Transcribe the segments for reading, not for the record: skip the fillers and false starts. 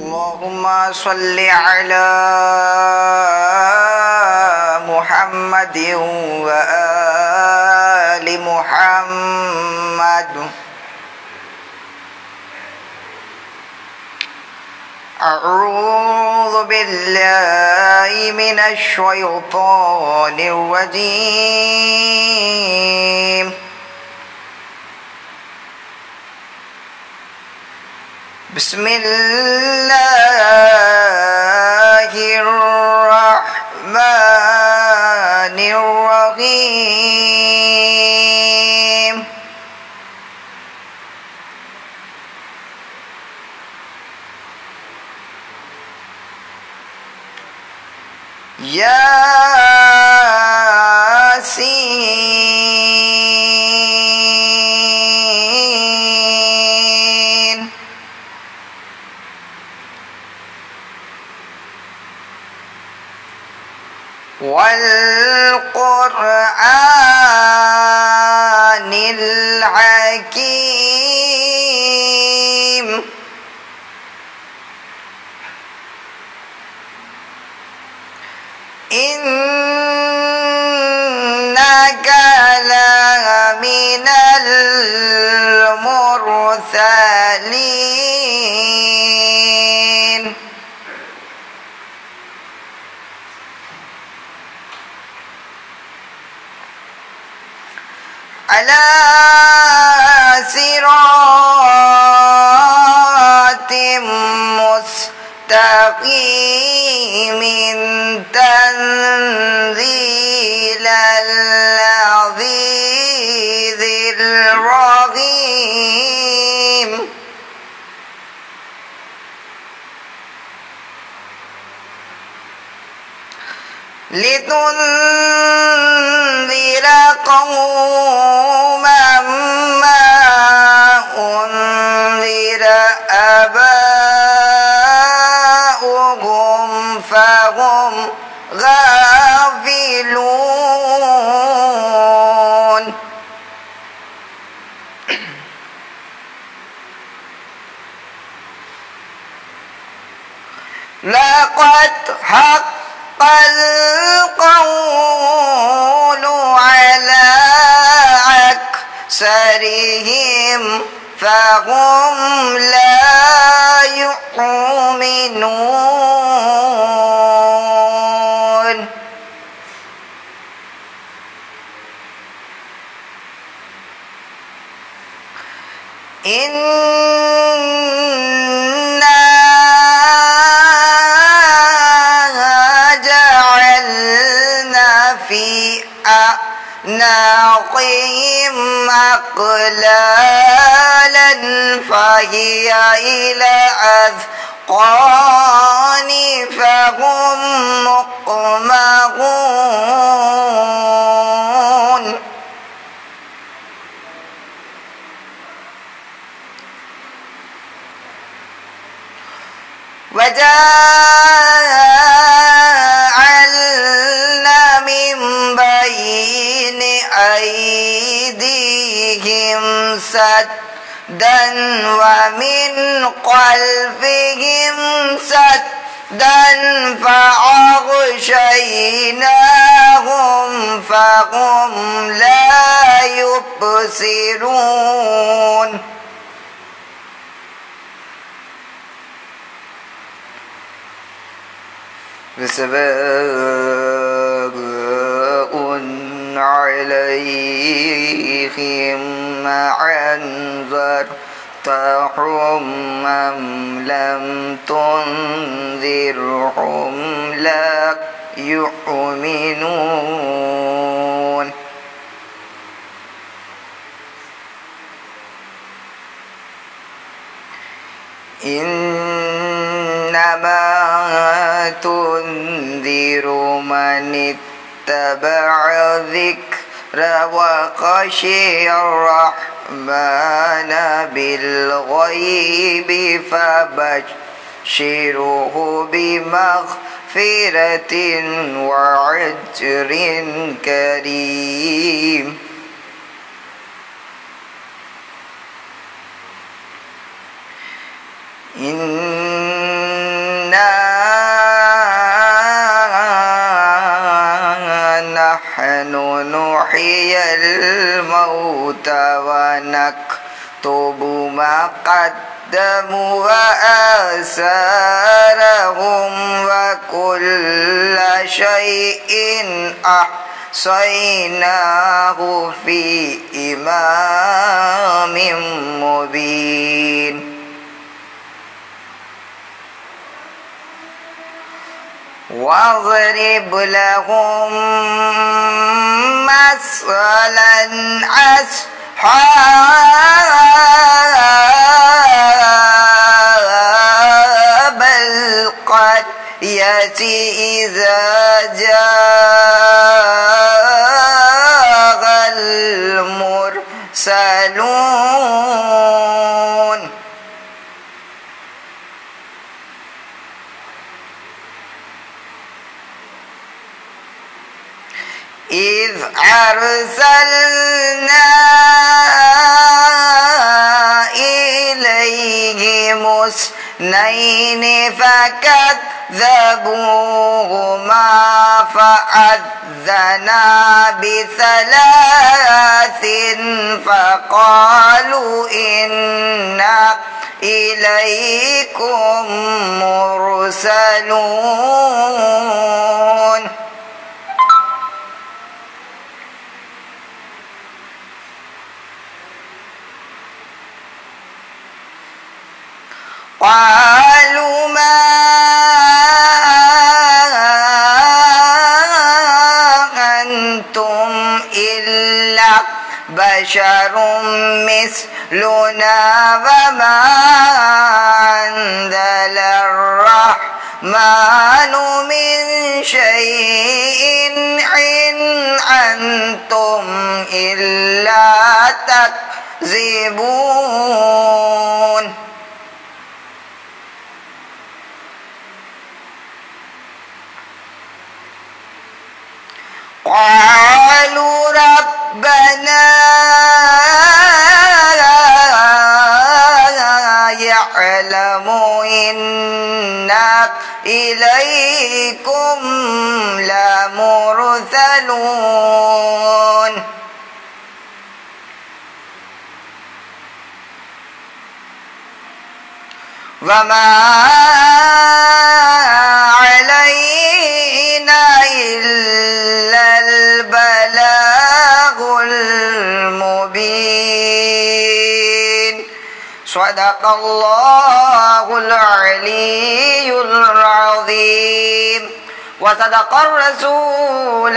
اللهم صل على محمد وآل محمد. أعوذ بالله من الشيطان الرجيم. بسم الله الرحمن الرحيم. ياسين والقرآن الحكيم. إنك لمن المرسلين على صراط مستقيم تنزيل العزيز الرحيم. لتنذر قوما ما أنذر آباؤهم فهم غافلون. لقد حق القول على أكثرهم فهم لا يؤمنون. إنا جعلنا في أعناقهم أغلالا فهي إلى الأذقان فهم مقمحون. وجعلنا من بين أيديهم سدا ومن خلفهم سدا فأغشيناهم فهم لا يبصرون. سواء عليهم أنذرتهم أم لم تنذرهم لا يؤمنون. إنما تنذر من اتبع الذكر وخشي الرحمن بالغيب فبشره بمغفرة وأجر كريم. إنا نحن نحيي الموتى ونكتب ما قدموا وآثارهم وكل شيء أحصيناه في إمام مبين. واضرب لهم مثلا أصحاب القرية إذا جاءها المرسلون. إذ أرسلنا إليهم اثنين فكذبوهما فعزنا بثلاث فقالوا إنا إليكم مرسلون. قالوا ما أنتم إلا بشر مثلنا وما أنزل الرحمن من شيء إن أنتم إلا تكذبون. قالوا ربنا يعلم إنا إليكم لمرسلون. وما علينا إلا البلاغ المبين. صدق الله العلي العظيم وصدق الرسول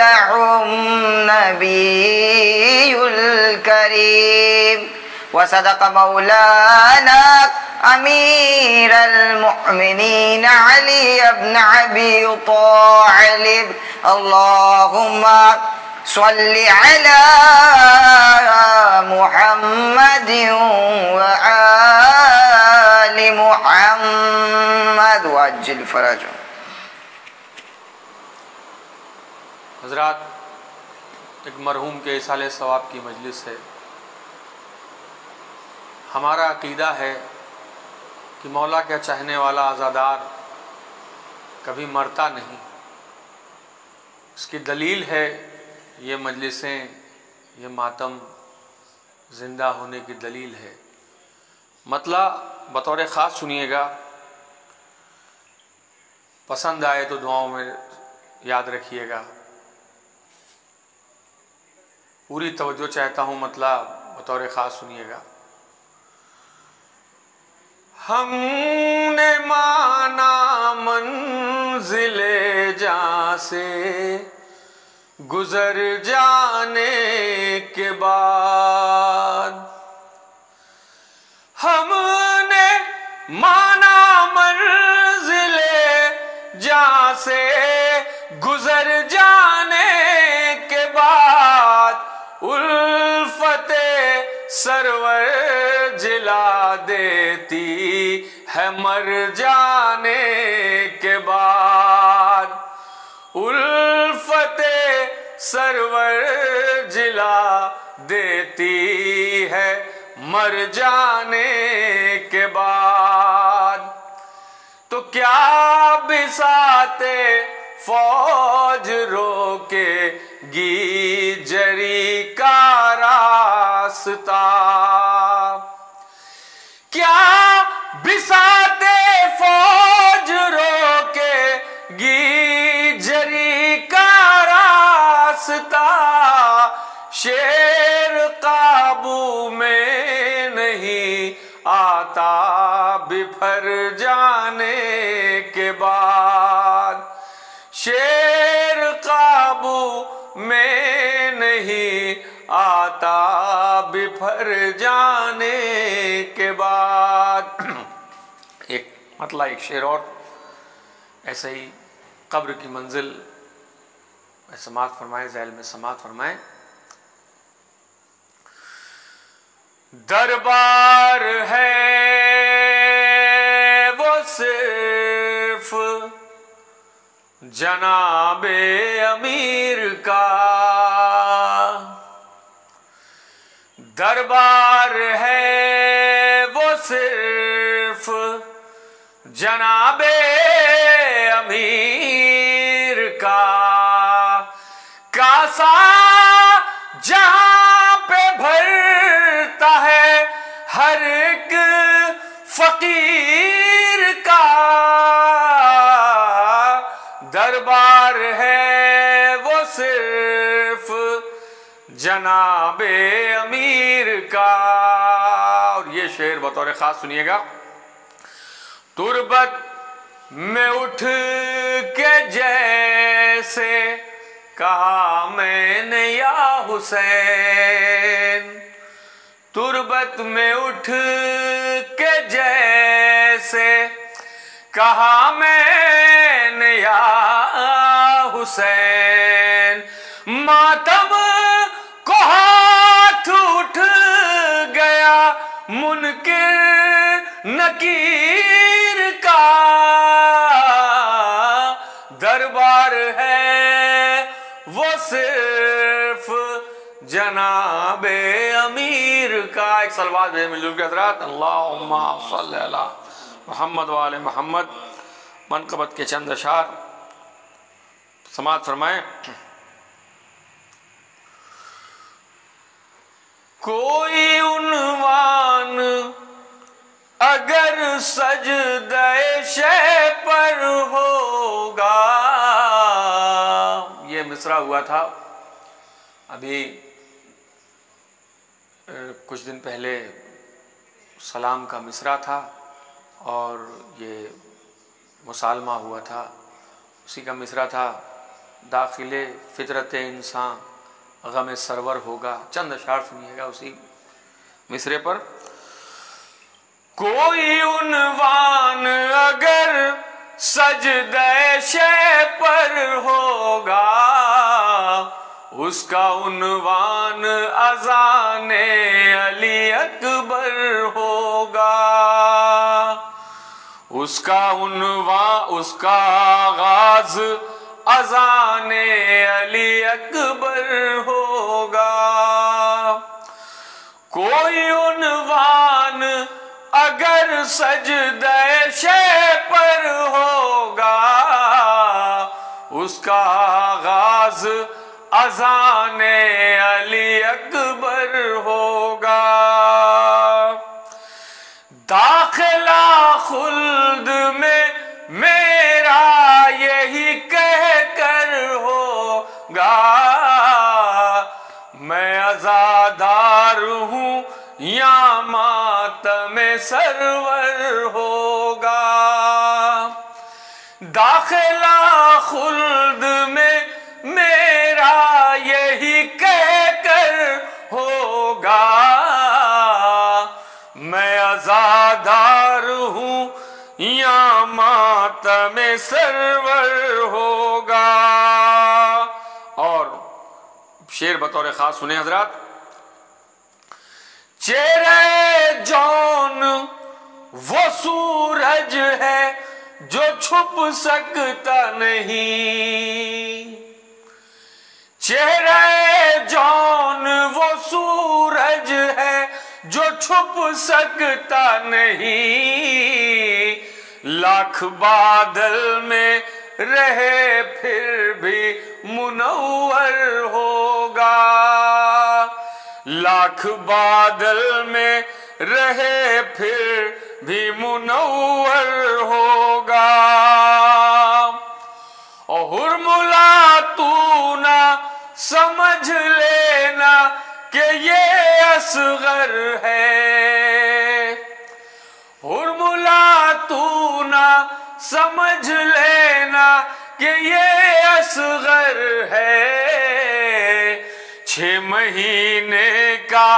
النبي الكريم وصدق مولانا أمير المؤمنين علي بن أبي طالب. اللهم صل على محمد وآل محمد وعجل فرجهم. حضرات، ایک مرحوم کے اصال ثواب کی مجلس ہے. ہمارا عقیدہ ہے کہ مولا کا چاہنے والا عزادار کبھی مرتا نہیں. اس کی دلیل ہے یہ مجلسیں، یہ ماتم زندہ ہونے کی دلیل ہے. مطلب بطور خاص سنیے گا، پسند آئے تو دعاؤں میں یاد رکھیے گا. پوری توجہ چاہتا ہوں، مطلب بطور خاص سنیے گا. ہم نے مانا منزل جاں سے گزر جانے کے بعد، ہم نے مانا منزل جاں سے گزر جانے کے بعد جلا دیتی ہے مر جانے کے بعد، الفت سرور جلا دیتی ہے مر جانے کے بعد، تو کیا بساط فوج روکے گی جری کا راستہ، کیا بساط فوج روکے گی جری کا راستہ، شیر قابو میں نہیں آتا بپھر جانے کے بعد، شیر قابو میں نہیں آتا بپھر جانے کے بعد۔ ایک مطلع ایک شعر اور ایسے ہی قبر کی منزل میں سماعت فرمائیں، ذیل میں سماعت فرمائیں۔ دربار ہے وہ صرف جناب امیر کا، دربار ہے وہ صرف جناب امیر کا، کاسا جہاں پہ بھرتا ہے ہر ایک فقیر کا، دربار ہے وہ صرف جناب امیر کا۔ اور یہ شعر بطور خاص سنیے گا۔ تربت میں اٹھ کے جیسے کہا میں نے یا حسین، تربت میں اٹھ کے جیسے کہا میں نے یا حسین، ماتم کو ہاتھ اٹھ گیا منکر نکیر کا، دربار ہے وہ صرف جناب امیر کا۔ ایک صلوات بھیجیں مل جل کے حضرات، اللہم صلی علی محمد وآل محمد۔ منقبت کے چند اشعار سماعت فرمائیں۔ کوئی عنوان اگر سجدہ شہ پر ہوگا، یہ مصرع ہوا تھا ابھی کچھ دن پہلے، سلام کا مصرع تھا اور یہ مسالمہ ہوا تھا، اسی کا مصرع تھا، داخل فطرت انسان غم سرور ہوگا۔ چند اشعار سنیے گا اسی مصرے پر۔ کوئی عنوان اگر سجدہ شہ پر ہوگا، اس کا عنوان اذان علی اکبر ہوگا، اس کا عنوان، اس کا آغاز اذان علی اکبر ہوگا۔ کوئی عنوان اگر سجدہ شہ پر ہوگا، اس کا آغاز اذان علی اکبر ہوگا۔ داخلہ خلد میں میرا یہی کہہ کر ہوگا، میں عزادار ہوں یا ماتم سرور ہوگا۔ داخلہ خلد میں میرا یہی کہہ کر ہوگا، میں عزادار ہوں یا ماتم سرور ہوگا۔ اور شعر بطور خاص سنیں حضرات۔ چہرے جون وہ سورج ہے جو چھپ سکتا نہیں، چہرہ جان وہ سورج ہے جو چھپ سکتا نہیں، لاکھ بادل میں رہے پھر بھی منور ہوگا، لاکھ بادل میں رہے پھر بھی منور ہوگا۔ اور ہرملا تو نہ سمجھ لینا کہ یہ اصغر ہے، ہرملا تو نہ سمجھ لینا کہ یہ اصغر ہے، 6 مہینے کا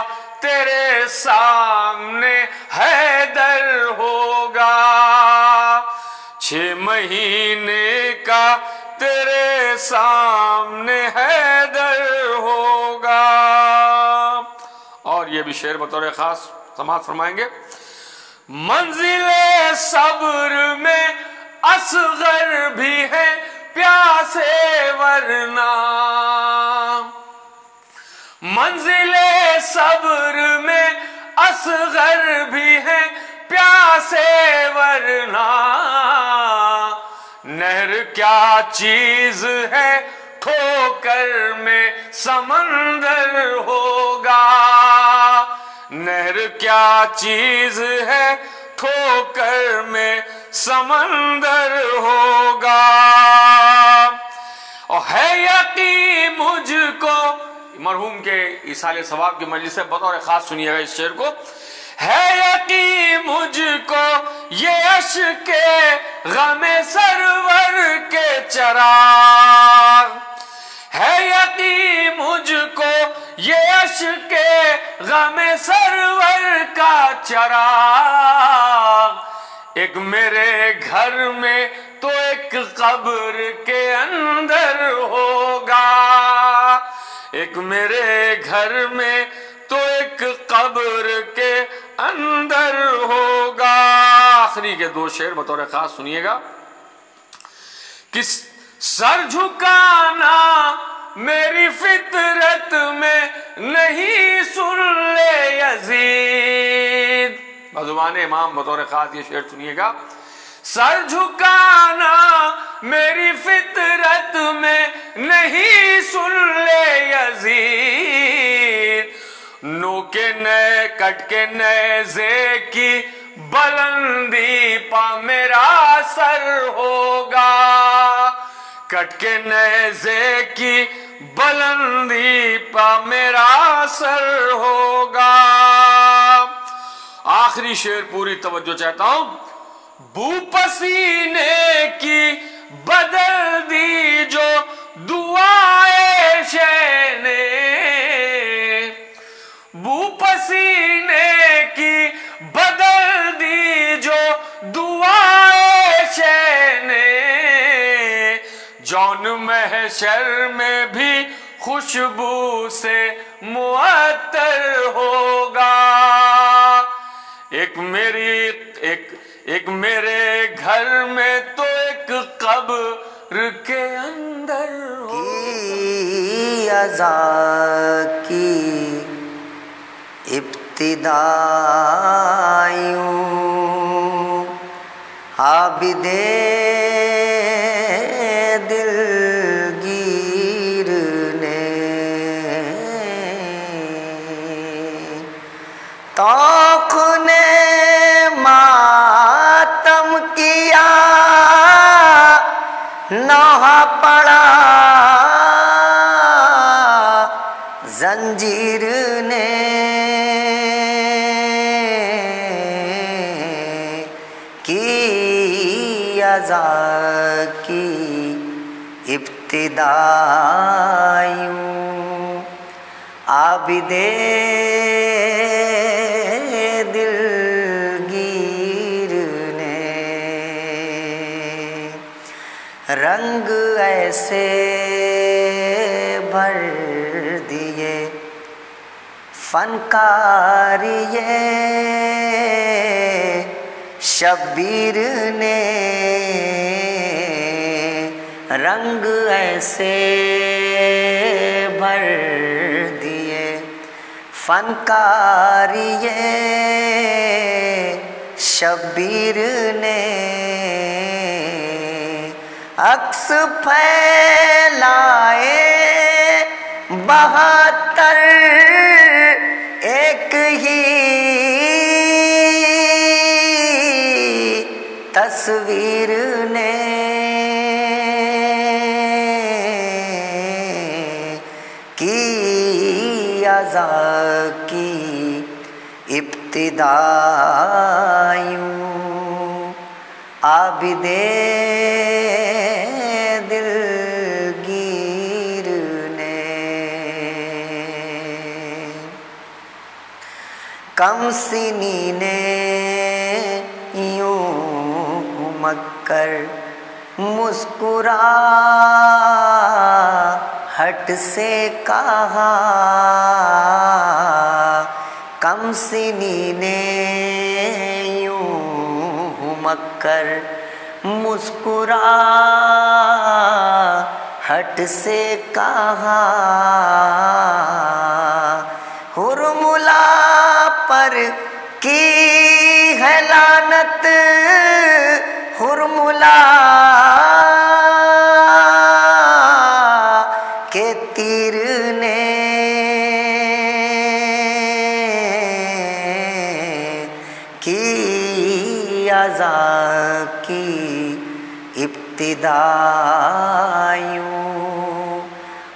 تیرے سامنے حیدر ہوگا، 6 مہینے کا تیرے سامنے حیدر ہوگا۔ اور یہ بھی شعر بطور خاص سماعت فرمائیں گے۔ منزل صبر میں اصغر بھی ہے پیاسے ورنہ، منزل صبر میں اصغر بھی ہے پیاسے ورنہ، نہر کیا چیز ہے ٹھوکر میں سمندر ہوگا، نہر کیا چیز ہے ٹھوکر میں سمندر ہوگا۔ اور ہے یقین مجھ کو، مرحوم کے ایصال ثواب کی مجلس سے بطور خاص سنیے گا اس شعر کو، ہے یقین مجھ کو یہ عشق غم سرور کے چراغ، ہے یقین مجھ کو یہ عشق غم سرور کا چراغ، ایک میرے گھر میں تو ایک قبر کے اندر ہوگا، ایک میرے گھر میں تو ایک قبر کے اندر ہوگا۔ آخری کے 2 شعر بطور خاص سنیے گا۔ کس سر جھکانا میری فطرت میں نہیں، سن لے یزید، بزبان امام بطور خاص یہ شعر سنیے گا۔ سر جھکانا میری فطرت میں نہیں، سن لے یزید، نو کے نئے کٹ کے نیزے کی بلندی پا میرا سر ہوگا، کٹ کے نیزے کی بلندی پا میرا سر ہوگا۔ آخری شعر پوری توجہ چاہتا ہوں۔ بو پسینے کی بدل دی جو دعائے شے نے، بو پسینے کی بدل دی جو دعائے شے نے، جون محشر میں بھی خوشبو سے معطر ہوگا، ایک میرے گھر میں تو ایک قبر کے اندر کی ازاں کی ابتدا یوں عابد دلگیر نے طوق نے ماتم کیا، نوحہ پڑا زنجیر نے، کی ازاں کی ابتدا یوں عابد دلگیر نے، رنگ ایسے بھر دیے فنکاری شبیر نے رنگ ایسے بھر دیے، فنکاری شبیر نے عکس پھیلائے 72 ایک ہی تصویر نے، کی ازاں کی ابتدا یوں عابد دلگیر نے، کم سنی نے یوں مکر مسکراہٹ سے کہا، کم سنی نے یوں مکر مسکراہٹ سے کہا، حرملا پر کی ہے لعنت، حرملا کے تیر نے، کی ازاں کی ابتدا یوں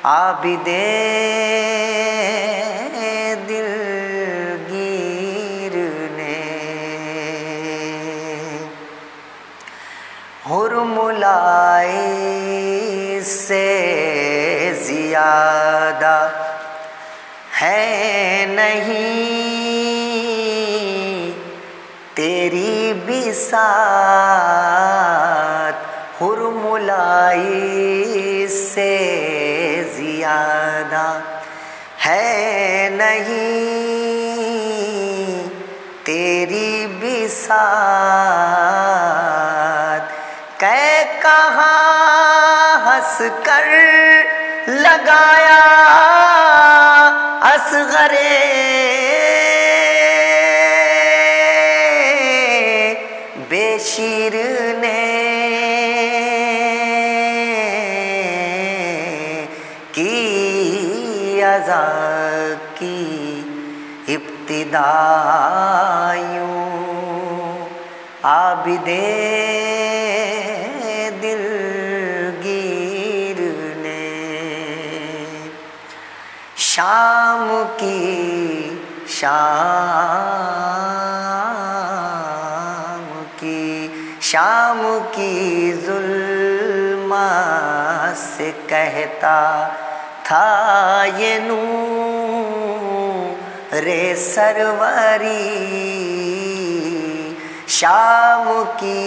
عابد دلگیر نے، حرملائی سے زیادہ ہے نہیں تیری بساط، حرملائی سے زیادہ ہے نہیں تیری بساط، کہ کہاں ہنس کر لگایا اصغر بے شیر نے، کی ازاں کی ابتدا یوں عابد دلگیر نے، شام کی شام کی ظلمات سے کہتا تھا یہ نور سروری، شام کی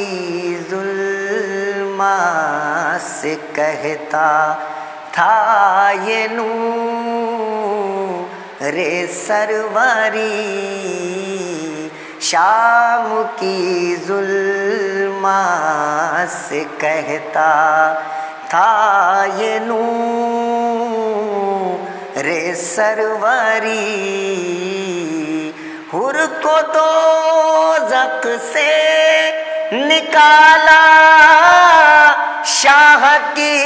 ظلمات سے کہتا تھا یہ نور سروری، شام کی ظلمات سے کہتا تھا یہ نور سروری، حر کو دوزخ سے نکالا شاہ کی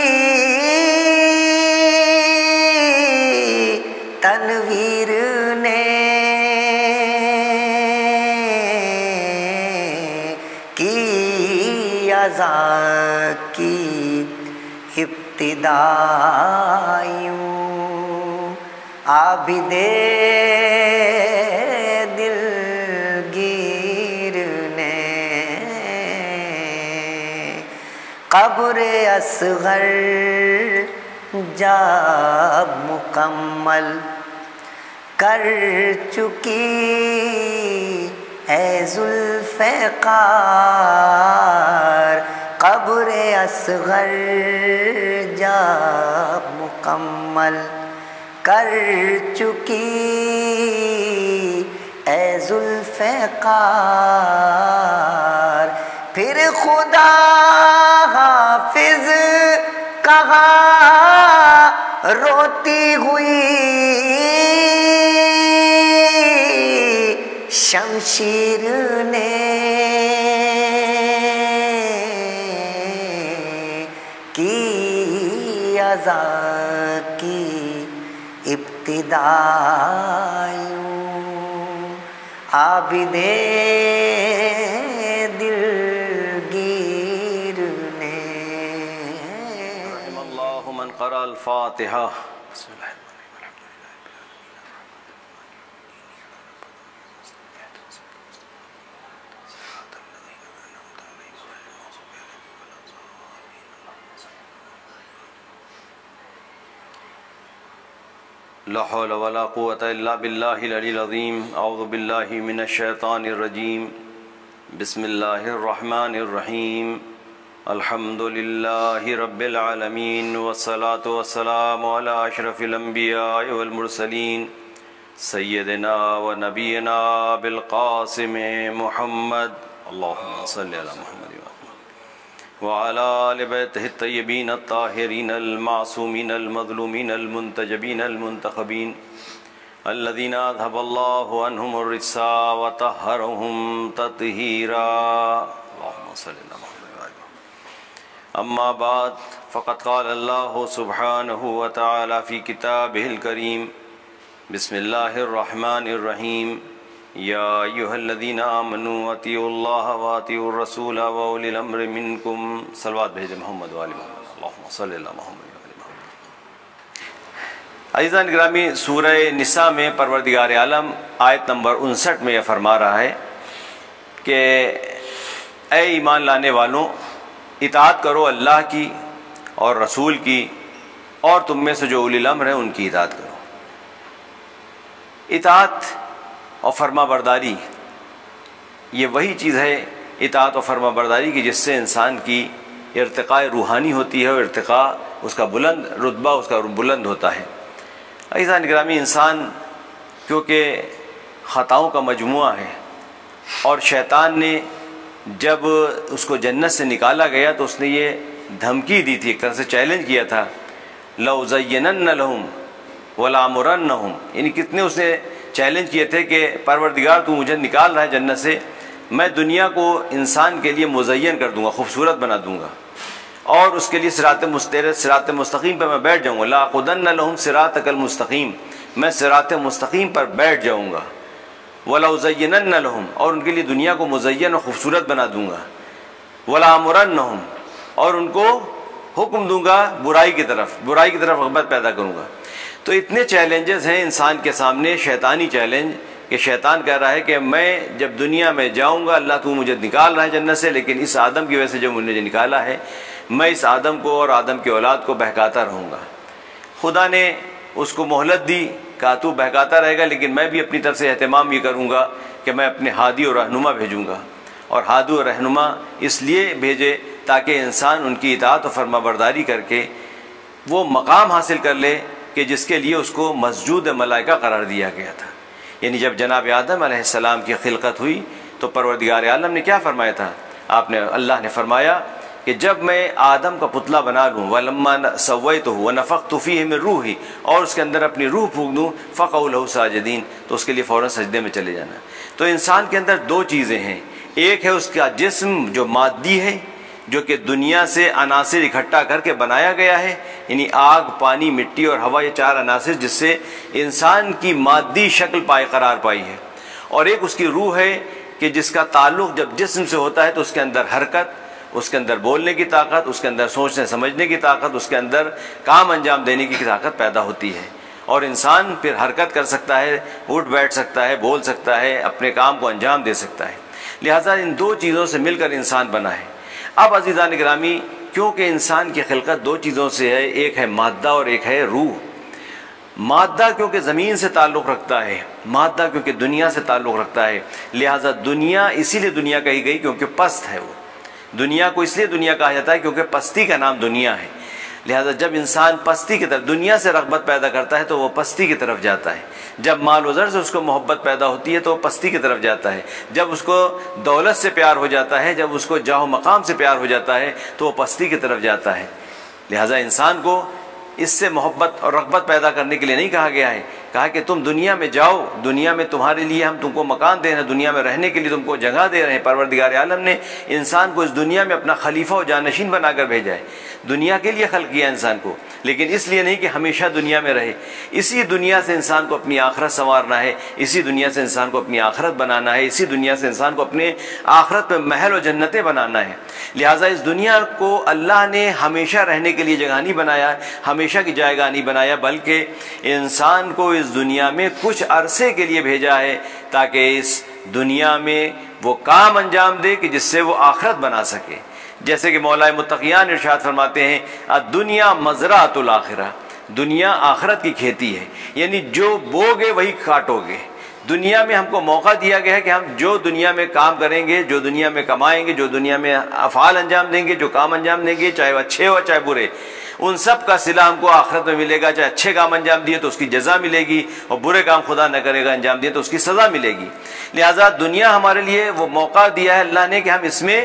تنویر نے، کی ازاں کی ابتدا یوں عابد دلگیر نے، قبر اصغر جب مکمل کر چکی ہے ذوالفقار، قبر اصغر جب مکمل کر چکی اے ذوالفقار، خدا حافظ کہا روتی ہوئی شمشیر نے کی ازا کی ابتدا عابد دلگیر نے. رحم اللہ من قرأ الفاتحہ. لا حول ولا قوة الا باللہ العلی العظیم. اعوذ باللہ من الشیطان الرجیم. بسم اللہ الرحمن الرحیم. الحمد للہ رب العالمین والصلاة والسلام علی اشرف الانبیاء والمرسلین سیدنا و نبینا بالقاسم محمد. اللہم صلی علی محمد وعلى آل بیتہ الطیبین الطاہرین المعصومین المظلومین المنتجبین المنتخبین الذین اذهب اللہ عنہم الرجس وطہرهم تطہیرا. اللہم صلی علی محمد. اما بعد فقد قال اللہ سبحانہ وتعالی فی کتابہ الکریم. بسم اللہ الرحمن الرحیم. یا ایہا الذین آمنوا اطیعوا اللہ واطیعوا الرسول واولی الامر منکم. صلوات بھیجے محمد و آل محمد. اللہم صلی اللہ محمد و آل محمد. عزیزان گرامی، سورہ نساء میں پروردگار عالم آیت نمبر 59 میں یہ فرما رہا ہے کہ اے ایمان لانے والوں، اطاعت کرو اللہ کی اور رسول کی، اور تم میں سے جو اولی الامر ہیں ان کی اطاعت کرو. اطاعت اور فرما برداری یہ وہی چیز ہے، اطاعت اور فرما برداری کی، جس سے انسان کی ارتقاء روحانی ہوتی ہے اور ارتقاء اس کا بلند رتبہ اس کا بلند ہوتا ہے. عزیزان گرامی، انسان کیونکہ خطاؤں کا مجموعہ ہے، اور شیطان نے جب اس کو جنت سے نکالا گیا تو اس نے یہ دھمکی دی تھی، ایک طرح سے چیلنج کیا تھا، لَأُزَيِّنَنَّ لَهُمْ وَلَأَمُرَنَّهُمْ. یعنی کتنے اس نے چیلنج کیے تھے کہ پروردگار تو مجھے نکال رہا ہے جنت سے، میں دنیا کو انسان کے لیے مزین کر دوں گا، خوبصورت بنا دوں گا، اور اس کے لیے صراط مستقیم پر میں بیٹھ جاؤں گا. لَأَقْعُدَنَّ لَهُمْ صِرَاطَكَ الْمُسْتَقِيمَ. میں صراط مستقیم پر بیٹھ جاؤں گا. وَلَأُزَيِّنَنَّ لَهُمْ. اور ان کے لیے دنیا کو مزین اور خوبصورت بنا دوں گا. وَلَأَمُرَنَّهُمْ. اور ان کو حکم دوں گا برائی کی طرف رغبت پیدا کروں گا. تو اتنے چیلنجز ہیں انسان کے سامنے، شیطانی چیلنج، کہ شیطان کہہ رہا ہے کہ میں جب دنیا میں جاؤں گا، اللہ تو مجھے نکال رہا ہے جنت سے، لیکن اس آدم کی وجہ سے جو مجھے نکالا ہے، میں اس آدم کو اور آدم کی اولاد کو بہکاتا رہوں گا. خدا نے اس کو مہلت دی، کہا تو بہکاتا رہے گا، لیکن میں بھی اپنی طرف سے اہتمام یہ کروں گا کہ میں اپنے ہادی اور رہنما بھیجوں گا. اور ہادی اور رہنما اس لیے بھیجے تاکہ انسان ان کی اطاعت و فرما برداری کر کے وہ مقام حاصل کر لے کہ جس کے لیے اس کو مسجود ملائکہ قرار دیا گیا تھا. یعنی جب جناب آدم علیہ السلام کی خلقت ہوئی تو پروردگار عالم نے کیا فرمایا تھا؟ اللہ نے فرمایا کہ جب میں آدم کا پتلا بنا لوں، وَلَمَّا سَوَّيْتُهُ وَنَفَخْتُ فِيهِ مِن رُوحِي، اور اس کے اندر اپنی روح پھونک دوں، فَقَعُوا لَهُ سَاجِدِينَ، تو اس کے لیے فوراً سجدے میں چلے جانا. تو انسان کے اندر دو چیزیں ہیں، ایک ہے اس کا جسم جو مادی ہے، جو کہ دنیا سے عناصر اکٹھا کر کے بنایا گیا ہے، یعنی آگ، پانی، مٹی اور ہوا، یہ چار عناصر جس سے انسان کی مادی شکل قرار پائی ہے. اور ایک اس کی روح ہے کہ جس کا تعلق جب جسم سے ہوتا ہے تو اس کے اندر حرکت، اس کے اندر بولنے کی طاقت، اس کے اندر سوچنے سمجھنے کی طاقت، اس کے اندر کام انجام دینے کی طاقت پیدا ہوتی ہے. اور انسان پھر حرکت کر سکتا ہے، اٹھ بیٹھ سکتا ہے، بول سکتا ہے، اپنے کام کو انجام دے سکتا ہے. لہٰذا ان دو چیزوں سے مل کر انسان بنا ہے. اب عزیزان گرامی، کیونکہ انسان کی خلقت دو چیزوں سے ہے، ایک ہے مادہ اور ایک ہے روح. مادہ کیونکہ زمین سے تعلق رکھتا ہے، مادہ کیونکہ دنیا سے تعلق رکھتا ہے، لہٰذا دنیا اسی لیے دنیا کہی گئی کیونکہ پست ہے. وہ دنیا کو اس لیے دنیا کہا جاتا ہے کیونکہ پستی کا نام دنیا ہے. لہذا جب انسان پستی کی طرف دنیا سے رغبت پیدا کرتا ہے تو وہ پستی کی طرف جاتا ہے، جب مال و زر سے اس کو محبت پیدا ہوتی ہے تو وہ پستی کی طرف جاتا ہے، جب اس کو دولت سے پیار ہو جاتا ہے، جب اس کو جاہ و مقام سے پیار ہو جاتا ہے تو وہ پستی کی طرف جاتا ہے۔ لہذا انسان کو اس سے محبت اور رغبت پیدا کرنے کے لیے نہیں کہا گیا ہے، کہا کہ تم دنیا میں جاؤ، دنیا میں تمہارے لیے ہم تم کو مکان دے رہے ہیں، دنیا میں رہنے کے لیے تم کو جگہ دے رہے ہیں۔ پروردگار عالم نے انسان کو اس دنیا میں اپنا خلیفہ و جانشین بنا کر بھیجا ہے، دنیا کے لیے خلق کیا انسان کو، لیکن اس لیے نہیں کہ ہمیشہ دنیا میں رہے۔ اسی دنیا سے انسان کو اپنی آخرت سنوارنا ہے، اسی دنیا سے انسان کو اپنی آخرت بنانا ہے، اسی دنیا سے انسان کو اپنے آخرت میں محل و جنتیں بنانا ہے۔ لہٰذا اس دنیا کو اللہ نے ہمیشہ رہنے کے لیے جگہ نہیں بنایا، ہمیشہ کی جائے گاہ نہیں بنایا، بلکہ انسان کو اس دنیا میں کچھ عرصے کے لیے بھیجا ہے تاکہ اس دنیا میں وہ کام انجام دے کہ جس سے وہ آخرت بنا سکے۔ جیسے کہ مولا متقیان ارشاد فرماتے ہیں الدنیا مزرعۃ الآخرہ، دنیا آخرت کی کھیتی ہے، یعنی جو بوگے وہی کاٹو گے۔ دنیا میں ہم کو موقع دیا گیا ہے کہ ہم جو دنیا میں کام کریں گے، جو دنیا میں کمائیں گے، جو دنیا میں افعال انجام دیں گے، جو کام انجام دیں گے، چاہے وہ اچھے ہو چاہے برے، ان سب کا صلہ ہم کو آخرت میں ملے گا۔ چاہے اچھے کام انجام دیے تو اس کی جزا ملے گی، اور برے کام خدا نہ کرے گا انجام دیے تو اس کی سزا ملے گی۔ لہٰذا دنیا ہمارے لیے وہ موقع دیا ہے اللہ نے کہ ہم اس میں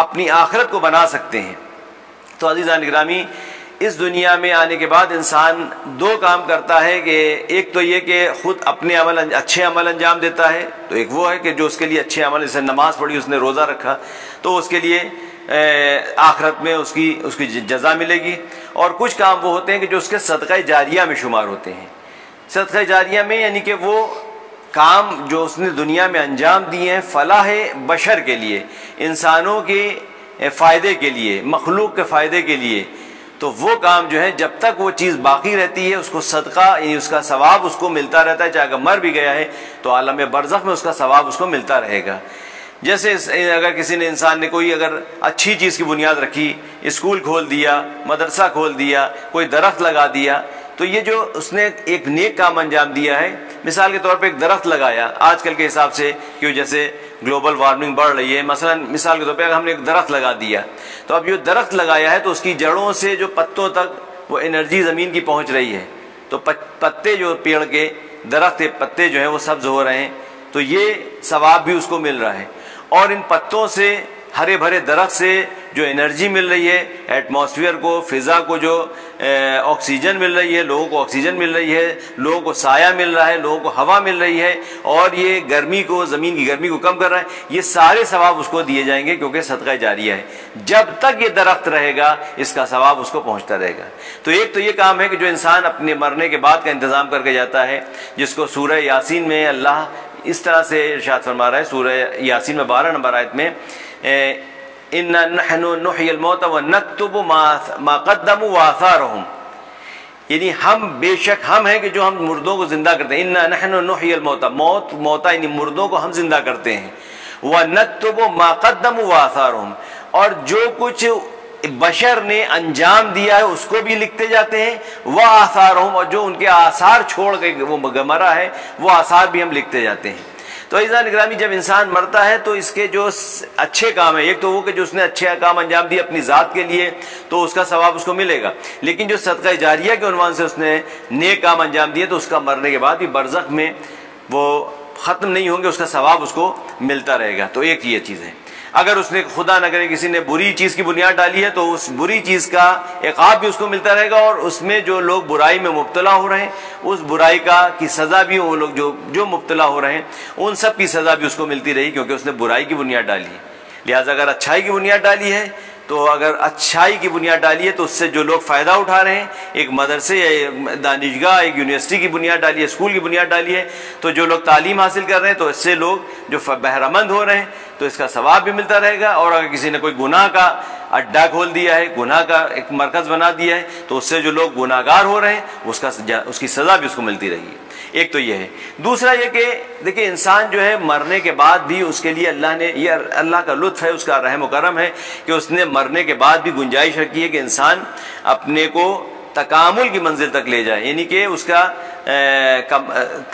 اپنی آخرت کو بنا سکتے ہیں۔ تو عزیزان گرامی، اس دنیا میں آنے کے بعد انسان دو کام کرتا ہے کہ ایک تو یہ کہ خود اپنے اچھے عمل انجام دیتا ہے، تو ایک وہ ہے کہ جو اس کے لیے اچھے عمل، جیسے نماز پڑھی، اس نے روزہ رکھا، تو اس کے لیے آخرت میں اس کی جزا ملے گی۔ اور کچھ کام وہ ہوتے ہیں کہ جو اس کے صدقہ جاریہ میں شمار ہوتے ہیں۔ صدقہ جاریہ میں یعنی کہ وہ کام جو اس نے دنیا میں انجام دیے ہیں فلاح بشر کے لیے، انسانوں کے فائدے کے لیے، مخلوق کے فائدے کے لیے، تو وہ کام جو ہے جب تک وہ چیز باقی رہتی ہے اس کو صدقہ یعنی اس کا ثواب اس کو ملتا رہتا ہے، چاہے اگر مر بھی گیا ہے تو عالم برزخ میں اس کا ثواب اس کو ملتا رہے گا۔ جیسے اگر کسی نے انسان نے کوئی اگر اچھی چیز کی بنیاد رکھی، اسکول کھول دیا، مدرسہ کھول دیا، کوئی درخت لگا دیا، تو یہ جو اس نے ایک نیک کام انجام دیا ہے، مثال کے طور پہ ایک درخت لگایا، آج کل کے حساب سے کہ جیسے گلوبل وارمنگ بڑھ رہی ہے، مثال کے طور پہ اگر ہم نے ایک درخت لگا دیا، تو اب جو درخت لگایا ہے تو اس کی جڑوں سے جو پتوں تک وہ انرجی زمین کی پہنچ رہی ہے، تو پتے جو پیڑ کے درخت کے پتے جو ہیں وہ سبز ہو رہے ہیں، تو یہ ثواب بھی اس کو مل رہا ہے۔ اور ان پتوں سے، ہرے بھرے درخت سے جو انرجی مل رہی ہے، ایٹماسفیئر کو، فضا کو جو آکسیجن مل رہی ہے، لوگوں کو آکسیجن مل رہی ہے، لوگوں کو سایہ مل رہا ہے، لوگوں کو ہوا مل رہی ہے، اور یہ گرمی کو، زمین کی گرمی کو کم کر رہا ہے، یہ سارے ثواب اس کو دیے جائیں گے کیونکہ صدقہ جاریہ ہے۔ جب تک یہ درخت رہے گا اس کا ثواب اس کو پہنچتا رہے گا۔ تو ایک تو یہ کام ہے کہ جو انسان اپنے مرنے کے بعد کا انتظام کر کے جاتا ہے، جس کو سورہ یاسین میں اللہ اس طرح سے ارشاد فرما رہا ہے، سورہ یاسین میں 12 نمبر آیت میں اِنَّا نَحْنُ نُحْيِي الْمَوْتَ وَنَكْتُبُ مَا قَدَّمُوا وَآثَارَهُم، یعنی ہم بے شک ہم ہیں کہ جو ہم مردوں کو زندہ کرتے ہیں۔ اِنَّا نَحْنُ نُحْيِي الْمَوْتَ، موتا یعنی مردوں کو ہم زندہ کرتے ہیں۔ وَنَكْتُبُ مَا قَدَّمُوا وَآثَارَهُم، اور جو کچھ بشر نے انجام دیا ہے اس کو بھی لکھتے جاتے ہیں، وَآثَارَهُم، اور جو ان کے آثار چھوڑ کے وہ مرا ہے وہ آثار بھی ہم لکھتے جاتے ہیں۔ تو عزیزان گرامی، جب انسان مرتا ہے تو اس کے جو اچھے کام ہیں، ایک تو وہ کہ جو اس نے اچھے کام انجام دیے اپنی ذات کے لیے تو اس کا ثواب اس کو ملے گا، لیکن جو صدقہ جاریہ کے عنوان سے اس نے نیک کام انجام دیے تو اس کا مرنے کے بعد بھی برزخ میں وہ ختم نہیں ہوں گے، اس کا ثواب اس کو ملتا رہے گا۔ تو ایک یہ چیز ہے۔ اگر اس نے خدا نہ کرے کسی نے بری چیز کی بنیاد ڈالی ہے تو اس بری چیز کا عقاب بھی اس کو ملتا رہے گا، اور اس میں جو لوگ برائی میں مبتلا ہو رہے ہیں اس برائی کی سزا بھی، وہ لوگ جو مبتلا ہو رہے ہیں ان سب کی سزا بھی اس کو ملتی رہی، کیونکہ اس نے برائی کی بنیاد ڈالی ہے۔ لہٰذا اگر اچھائی کی بنیاد ڈالی ہے تو اگر اچھائی کی بنیاد ڈالی ہے تو اس سے جو لوگ فائدہ اٹھا رہے ہیں، ایک مدرسے یا دانشگاہ، ایک یونیورسٹی کی بنیاد ڈالی ہے، اسکول کی بنیاد ڈالی ہے، تو جو لوگ تعلیم حاصل کر رہے ہیں تو اس سے لوگ جو بہرہ مند ہو رہے ہیں تو اس کا ثواب بھی ملتا رہے گا۔ اور اگر کسی نے کوئی گناہ کا اڈا کھول دیا ہے، گناہ کا ایک مرکز بنا دیا ہے، تو اس سے جو لوگ گناہ گار ہو رہے ہیں اس کی سزا بھی اس کو ملتی رہی ہے۔ ایک تو یہ ہے۔ دوسرا یہ کہ دیکھیں انسان جو ہے مرنے کے بعد بھی اس کے لیے اللہ نے، یہ اللہ کا لطف ہے، اس کا رحم و کرم ہے کہ اس نے مرنے کے بعد بھی گنجائش رکھی ہے کہ انسان اپنے کو تکامل کی منزل تک لے جائے، یعنی کہ اس کا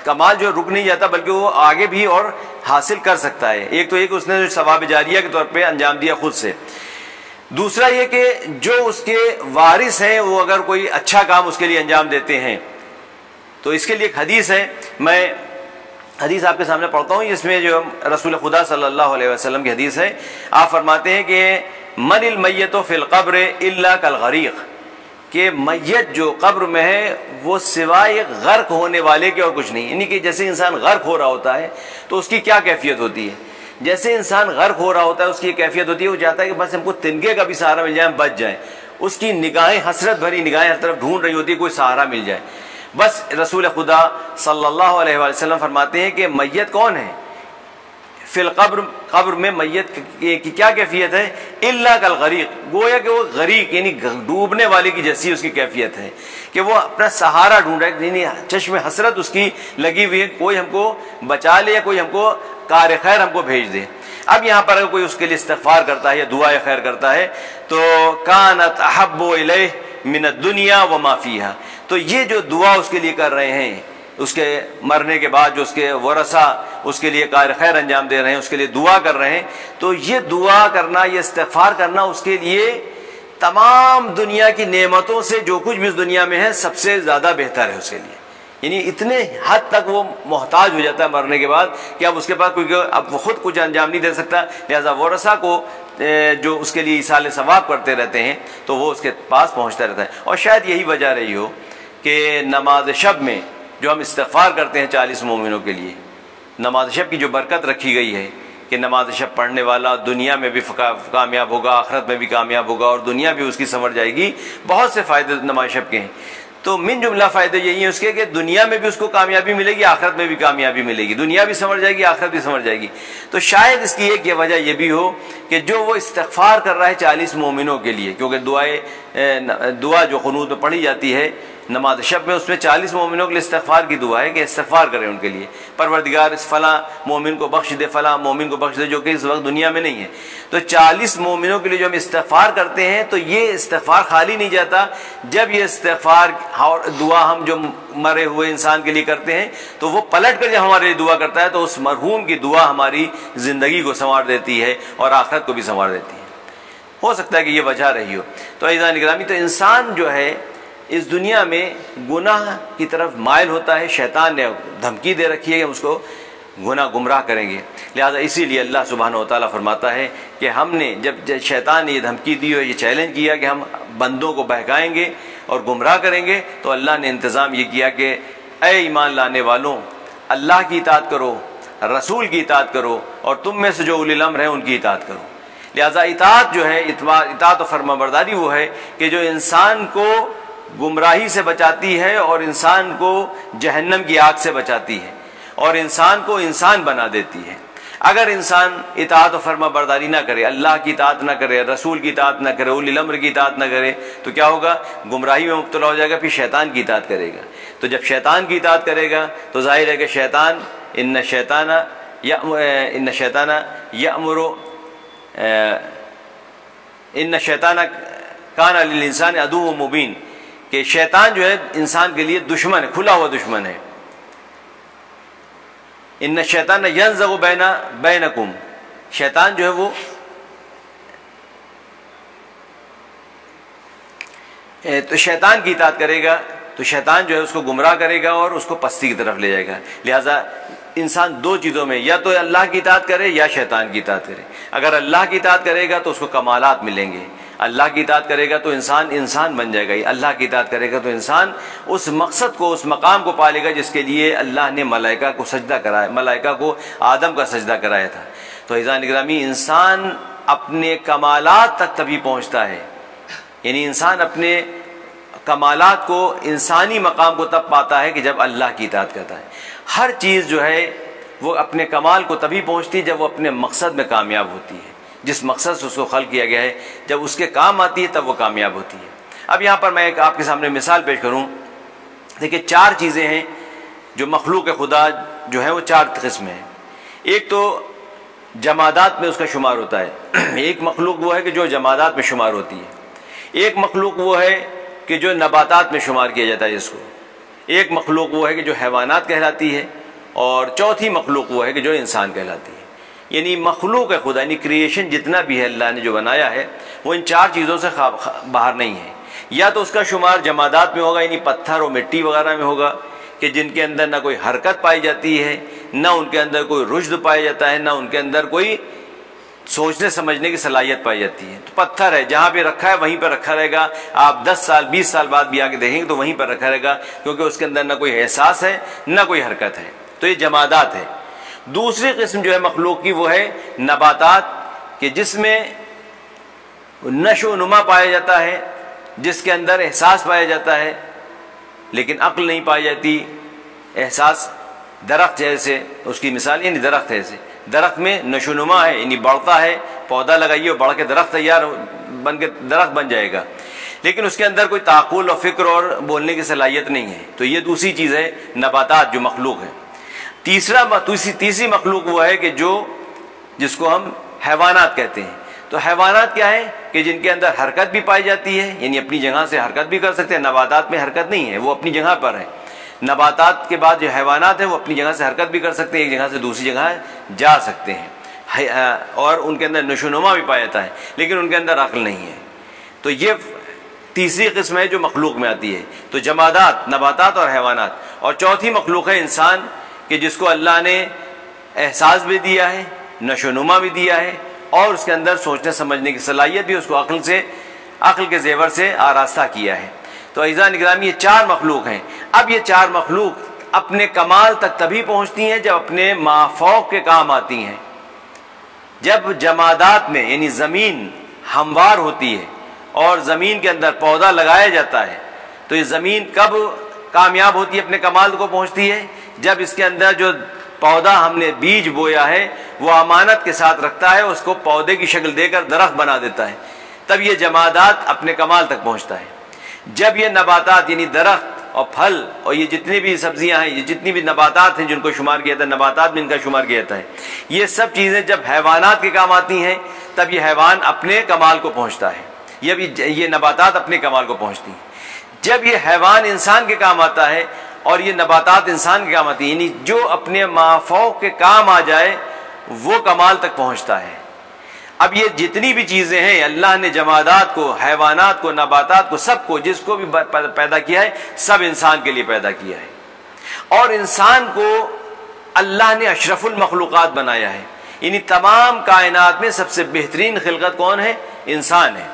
کمال جو رک نہیں جاتا بلکہ وہ آگے بھی اور حاصل کر سکتا ہے۔ ایک تو ایک اس نے ثواب جاریہ کے طور پہ انجام دیا خود سے۔ دوسرا یہ کہ جو اس کے وارث ہیں وہ اگر کوئی اچھا کام اس کے لیے انجام دیتے ہیں تو اس کے لیے ایک حدیث ہے، میں حدیث آپ کے سامنے پڑھتا ہوں، اس میں جو رسول خدا صلی اللہ علیہ وسلم کی حدیث ہے، آپ فرماتے ہیں کہ من المیت فی القبر الا کالغریق، کہ میت جو قبر میں ہے وہ سوائے غرق ہونے والے کے اور کچھ نہیں، یعنی کہ جیسے انسان غرق ہو رہا ہوتا ہے تو اس کی کیا کیفیت ہوتی ہے، جیسے انسان غرق ہو رہا ہوتا ہے اس کی کیفیت ہوتی ہے، وہ چاہتا ہے کہ بس ہم کو تنکے کا بھی سہارا مل جائے، ہم بچ جائیں، اس کی نگاہیں حسرت بھری نگاہیں ہر طرف ڈھونڈ رہی ہوتی ہے کوئی سہارا مل جائے، بس رسول خدا صلی اللہ علیہ وآلہ وسلم فرماتے ہیں کہ میت کون ہے، فی القبر، قبر میں میت کی کیا کیفیت ہے، الا کالغریق، گویا کہ وہ غریق یعنی ڈوبنے والے کی جیسی اس کی کیفیت ہے کہ وہ اپنا سہارا ڈھونڈ رہا ہے، یعنی چشم حسرت اس کی لگی ہوئی ہے، کوئی ہم کو بچا لے یا کوئی ہم کو کار خیر ہم کو بھیج دے۔ اب یہاں پر اگر کوئی اس کے لیے استغفار کرتا ہے یا دعائے خیر کرتا ہے تو کانت احب الیہ من الدنیا وما فیہا، تو یہ جو دعا اس کے لیے کر رہے ہیں، اس کے مرنے کے بعد جو اس کے ورثہ اس کے لیے کار خیر انجام دے رہے ہیں، اس کے لیے دعا کر رہے ہیں، تو یہ دعا کرنا، یہ استغفار کرنا اس کے لیے تمام دنیا کی نعمتوں سے جو کچھ بھی اس دنیا میں ہے سب سے زیادہ بہتر ہے اس کے لیے، یعنی اتنے حد تک وہ محتاج ہو جاتا ہے مرنے کے بعد کہ اب اس کے پاس کوئی اب وہ خود کچھ انجام نہیں دے سکتا، لہذا ورثہ کو جو اس کے لیے ایصال ثواب کرتے رہتے ہیں تو وہ اس کے پاس پہنچتا رہتا ہے۔ اور شاید یہی وجہ رہی ہو کہ نماز شب میں جو ہم استغفار کرتے ہیں 40 مومنوں کے لیے، نماز شب کی جو برکت رکھی گئی ہے کہ نماز شب پڑھنے والا دنیا میں بھی کامیاب ہوگا، آخرت میں بھی کامیاب ہوگا اور دنیا بھی اس کی سنور جائے گی، بہت سے فائدے نماز شب کے ہیں، تو من جملہ فائدے یہی ہیں اس کے کہ دنیا میں بھی اس کو کامیابی ملے گی، آخرت میں بھی کامیابی ملے گی، دنیا بھی سنور جائے گی، آخرت بھی سنور جائے گی۔ تو شاید اس کی ایک یہ وجہ یہ بھی ہو کہ جو وہ استغفار کر رہا ہے 40 مومنوں کے لیے، کیونکہ دعا جو قنوت میں پڑھی جاتی ہے نماز شب میں، اس میں 40 مومنوں کے لیے استغفار کی دعا ہے کہ استغفار کریں ان کے لیے، پروردگار اس فلاں مومن کو بخش دے، فلاں مومن کو بخش دے جو کہ اس وقت دنیا میں نہیں ہے، تو 40 مومنوں کے لیے جو ہم استغفار کرتے ہیں تو یہ استغفار خالی نہیں جاتا، جب یہ استغفار اور دعا ہم جو مرے ہوئے انسان کے لیے کرتے ہیں تو وہ پلٹ کر جب ہمارے لیے دعا کرتا ہے تو اس مرحوم کی دعا ہماری زندگی کو سنوار دیتی ہے اور آخرت کو بھی سنوار دیتی ہے۔ ہو سکتا ہے کہ یہ وجہ رہی ہو۔ تو عزیزان گرامی، تو انسان جو ہے اس دنیا میں گناہ کی طرف مائل ہوتا ہے، شیطان نے دھمکی دے رکھی ہے کہ ہم اس کو گناہ گمراہ کریں گے، لہذا اسی لیے اللہ سبحانہ و تعالیٰ فرماتا ہے کہ ہم نے جب شیطان نے یہ دھمکی دی اور یہ چیلنج کیا کہ ہم بندوں کو بہکائیں گے اور گمراہ کریں گے، تو اللہ نے انتظام یہ کیا کہ اے ایمان لانے والوں، اللہ کی اطاعت کرو، رسول کی اطاعت کرو، اور تم میں سے جو اولی الامر ہیں ان کی اطاعت کرو۔ لہذا اطاعت جو ہے، اطاعت و فرما برداری وہ ہے کہ جو انسان کو گمراہی سے بچاتی ہے اور انسان کو جہنم کی آگ سے بچاتی ہے اور انسان کو انسان بنا دیتی ہے۔ اگر انسان اطاعت و فرما برداری نہ کرے، اللہ کی اطاعت نہ کرے، رسول کی اطاعت نہ کرے، اولی الامر کی اطاعت نہ کرے، تو کیا ہوگا؟ گمراہی میں مبتلا ہو جائے گا، پھر شیطان کی اطاعت کرے گا۔ تو جب شیطان کی اطاعت کرے گا تو ظاہر ہے کہ شیطان ان شیطان کان للانسان عدو مبین، کہ شیطان جو ہے انسان کے لیے دشمن ہے، کھلا ہوا دشمن ہے۔ ان الشیطان ینزغ بینکم، شیطان جو ہے وہ تو شیطان کی اطاعت کرے گا تو شیطان جو ہے اس کو گمراہ کرے گا اور اس کو پستی کی طرف لے جائے گا۔ لہٰذا انسان دو چیزوں میں یا تو اللہ کی اطاعت کرے یا شیطان کی اطاعت کرے۔ اگر اللہ کی اطاعت کرے گا تو اس کو کمالات ملیں گے، اللہ کی اطاعت کرے گا تو انسان بن جائے گا، اللہ کی اطاعت کرے گا تو انسان اس مقصد کو، اس مقام کو پالے گا جس کے لیے اللہ نے ملائکہ کو سجدہ کرایا، ملائکہ کو آدم کا سجدہ کرایا تھا۔ تو عزیزان گرامی، انسان اپنے کمالات تک تبھی پہنچتا ہے، یعنی انسان اپنے کمالات کو، انسانی مقام کو تب پاتا ہے کہ جب اللہ کی اطاعت کرتا ہے۔ ہر چیز جو ہے وہ اپنے کمال کو تبھی پہنچتی ہے جب وہ اپنے مقصد میں کامیاب ہوتی ہے، جس مقصد سے اس کو خلق کیا گیا ہے، جب اس کے کام آتی ہے تب وہ کامیاب ہوتی ہے۔ اب یہاں پر میں ایک آپ کے سامنے مثال پیش کروں۔ دیکھیں، 4 چیزیں ہیں جو مخلوق خدا جو ہے وہ 4 قسم ہیں۔ ایک تو جمادات میں اس کا شمار ہوتا ہے، ایک مخلوق وہ ہے کہ جو جمادات میں شمار ہوتی ہے، ایک مخلوق وہ ہے کہ جو نباتات میں شمار کیا جاتا ہے جس کو، ایک مخلوق وہ ہے کہ جو حیوانات کہلاتی ہے، اور چوتھی مخلوق وہ ہے کہ جو انسان کہلاتی ہے۔ یعنی مخلوق ہے خدا، یعنی کریشن جتنا بھی ہے اللہ نے جو بنایا ہے وہ ان 4 چیزوں سے باہر نہیں ہے. یا تو اس کا شمار جمادات میں ہوگا، یعنی پتھر اور مٹی وغیرہ میں ہوگا کہ جن کے اندر نہ کوئی حرکت پائی جاتی ہے، نہ ان کے اندر کوئی رشد پایا جاتا ہے، نہ ان کے اندر کوئی سوچنے سمجھنے کی صلاحیت پائی جاتی ہے. تو پتھر ہے، جہاں پہ رکھا ہے وہیں پہ رکھا رہے گا. آپ 10 سال 20 سال بعد بھی آ کے دیکھیں گے تو وہیں پر رکھا رہے گا، کیونکہ اس کے اندر نہ کوئی احساس ہے نہ کوئی حرکت ہے. تو یہ جمادات ہے. دوسری قسم جو ہے مخلوق کی وہ ہے نباتات، کہ جس میں نشو و نما پایا جاتا ہے، جس کے اندر احساس پایا جاتا ہے لیکن عقل نہیں پائی جاتی. احساس درخت جیسے، اس کی مثال یعنی درخت ہے. درخت میں نشو و نما ہے، یعنی بڑھتا ہے، پودا لگائیے اور بڑھ کے درخت تیار بن کے درخت بن جائے گا، لیکن اس کے اندر کوئی تعقل اور فکر اور بولنے کی صلاحیت نہیں ہے. تو یہ دوسری چیز ہے نباتات جو مخلوق ہے. تیسری مخلوق وہ ہے کہ جس کو ہم حیوانات کہتے ہیں. تو حیوانات کیا ہے کہ جن کے اندر حرکت بھی پائی جاتی ہے، یعنی اپنی جگہ سے حرکت بھی کر سکتے ہیں. نباتات میں حرکت نہیں ہے، وہ اپنی جگہ پر ہے. نباتات کے بعد جو حیوانات ہیں وہ اپنی جگہ سے حرکت بھی کر سکتے ہیں، ایک جگہ سے دوسری جگہ جا سکتے ہیں، اور ان کے اندر نشو و نما بھی پایا جاتا ہے، لیکن ان کے اندر عقل نہیں ہے. تو یہ تیسری قسم ہے جو مخلوق میں آتی ہے. تو جمادات، نباتات اور حیوانات. اور چوتھی مخلوق ہے انسان، کہ جس کو اللہ نے احساس بھی دیا ہے، نشو و نما بھی دیا ہے، اور اس کے اندر سوچنے سمجھنے کی صلاحیت بھی اس کو عقل کے زیور سے آراستہ کیا ہے. تو اعزاز نگرامی یہ 4 مخلوق ہیں. اب یہ 4 مخلوق اپنے کمال تک تبھی پہنچتی ہیں جب اپنے مافوق کے کام آتی ہیں. جب جمادات میں یعنی زمین ہموار ہوتی ہے اور زمین کے اندر پودا لگایا جاتا ہے، تو یہ زمین کب کامیاب ہوتی ہے، اپنے کمال کو پہنچتی ہے؟ جب اس کے اندر جو پودا ہم نے بیج بویا ہے وہ امانت کے ساتھ رکھتا ہے، اس کو پودے کی شکل دے کر درخت بنا دیتا ہے، تب یہ جمادات اپنے کمال تک پہنچتا ہے. جب یہ نباتات یعنی درخت اور پھل اور یہ جتنی بھی سبزیاں ہیں، یہ جتنی بھی نباتات ہیں جن کو شمار کیا جاتا ہے، نباتات میں ان کا شمار کیا جاتا ہے، یہ سب چیزیں جب حیوانات کے کام آتی ہیں تب یہ حیوان اپنے کمال کو پہنچتا ہے، یہ نباتات اپنے کمال کو پہنچتی ہیں. جب یہ حیوان انسان کے کام آتا ہے اور یہ نباتات انسان کے کام آتی ہیں، یعنی جو اپنے مافوق کے کام آ جائے وہ کمال تک پہنچتا ہے. اب یہ جتنی بھی چیزیں ہیں اللہ نے جمادات کو، حیوانات کو، نباتات کو، سب کو، جس کو بھی پیدا کیا ہے سب انسان کے لیے پیدا کیا ہے. اور انسان کو اللہ نے اشرف المخلوقات بنایا ہے، یعنی تمام کائنات میں سب سے بہترین خلقت کون ہے؟ انسان ہے.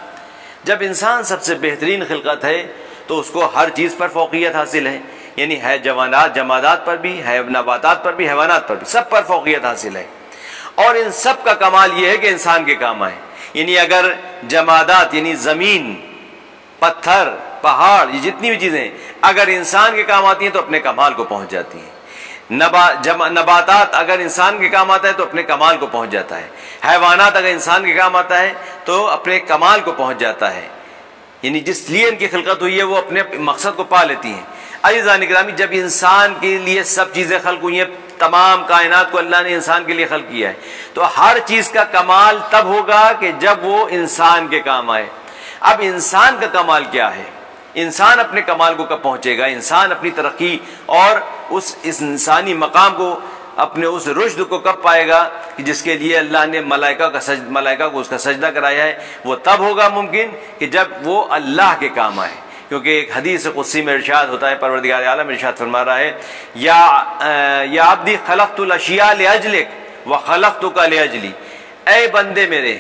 جب انسان سب سے بہترین خلقت ہے تو اس کو ہر چیز پر فوقیت حاصل ہے، یعنی ہے جمادات پر بھی، ہے نباتات پر بھی، حیوانات پر بھی، سب پر فوقیت حاصل ہے. اور ان سب کا کمال یہ ہے کہ انسان کے کام آئے. یعنی اگر جمادات یعنی زمین، پتھر، پہاڑ، یہ جتنی بھی چیزیں اگر انسان کے کام آتی ہیں تو اپنے کمال کو پہنچ جاتی ہیں. نباتات اگر انسان کے کام آتا ہے تو اپنے کمال کو پہنچ جاتا ہے. حیوانات اگر انسان کے کام آتا ہے تو اپنے کمال کو پہنچ جاتا ہے، یعنی جس لیے ان کی خلقت ہوئی ہے وہ اپنے مقصد کو پا لیتی ہیں. عزیزان گرامی، جب انسان کے لیے سب چیزیں خلق ہوئی ہیں، تمام کائنات کو اللہ نے انسان کے لیے خلق کیا ہے، تو ہر چیز کا کمال تب ہوگا کہ جب وہ انسان کے کام آئے. اب انسان کا کمال کیا ہے؟ انسان اپنے کمال کو کب پہنچے گا؟ انسان اپنی ترقی اور اس انسانی مقام کو، اپنے اس رشد کو کب پائے گا کہ جس کے لیے اللہ نے ملائکہ کو اس کا سجدہ کرایا ہے؟ وہ تب ہوگا ممکن کہ جب وہ اللہ کے کام آئے. کیونکہ ایک حدیث قدسی میں ارشاد ہوتا ہے، پروردگار عالم ارشاد فرما رہا ہے، یا عبدی خلقت الاشیاء لاجلک وخلقتک لاجلی، اے بندے میرے،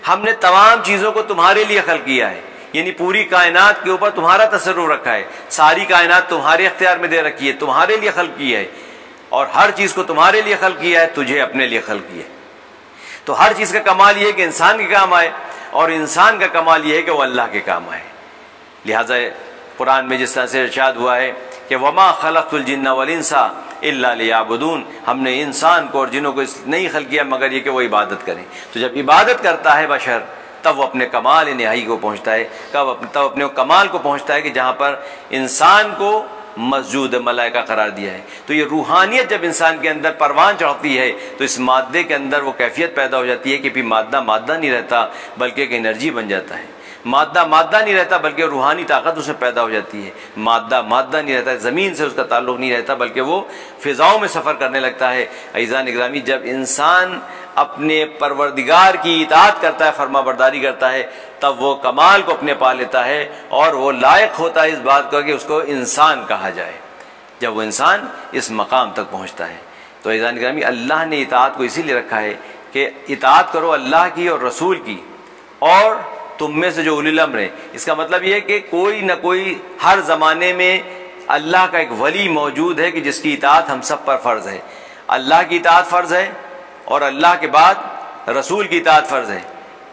ہم نے تمام چیزوں کو تمہارے لیے خلق کیا ہے، یعنی پوری کائنات کے اوپر تمہارا تصرف رکھا ہے، ساری کائنات تمہارے اختیار میں دے رکھی ہے، تمہارے لیے خلق کی ہے، اور ہر چیز کو تمہارے لیے خلق کیا ہے، تجھے اپنے لیے خلق کیا ہے. تو ہر چیز کا کمال یہ ہے کہ انسان کے کام آئے، اور انسان کا کمال یہ ہے کہ وہ اللہ کے کام آئے. لہٰذا قرآن میں جس طرح سے ارشاد ہوا ہے کہ وما خلقت الجن والانس الا لیعبدون، ہم نے انسان کو اور جنوں کو نہیں خلق کیا مگر یہ کہ وہ عبادت کریں. تو جب عبادت کرتا ہے بشر تب وہ اپنے کمال نہائی کو پہنچتا ہے، تب اپنے کمال کو پہنچتا ہے کہ جہاں پر انسان کو مسجود ملائکہ قرار دیا ہے. تو یہ روحانیت جب انسان کے اندر پروان چڑھتی ہے تو اس مادے کے اندر وہ کیفیت پیدا ہو جاتی ہے کہ پھر مادہ نہیں رہتا بلکہ ایک انرجی بن جاتا ہے. مادہ نہیں رہتا بلکہ روحانی طاقت اس میں پیدا ہو جاتی ہے. مادہ نہیں رہتا، زمین سے اس کا تعلق نہیں رہتا بلکہ وہ فضاؤں میں سفر کرنے لگتا ہے. عزیزان گرامی، جب انسان اپنے پروردگار کی اطاعت کرتا ہے، فرما برداری کرتا ہے، تب وہ کمال کو اپنے پا لیتا ہے اور وہ لائق ہوتا ہے اس بات کا کہ اس کو انسان کہا جائے، جب وہ انسان اس مقام تک پہنچتا ہے۔ تو عزیزان گرامی، اللہ نے اطاعت کو اسی لیے رکھا ہے کہ اطاعت کرو اللہ کی اور رسول کی، اور تم میں سے جو اولی الامر ہیں۔ اس کا مطلب یہ ہے کہ کوئی نہ کوئی ہر زمانے میں اللہ کا ایک ولی موجود ہے کہ جس کی اطاعت ہم سب پر فرض ہے۔ اللہ کی اطاعت فرض ہے اور اللہ کے بعد رسول کی اطاعت فرض ہے۔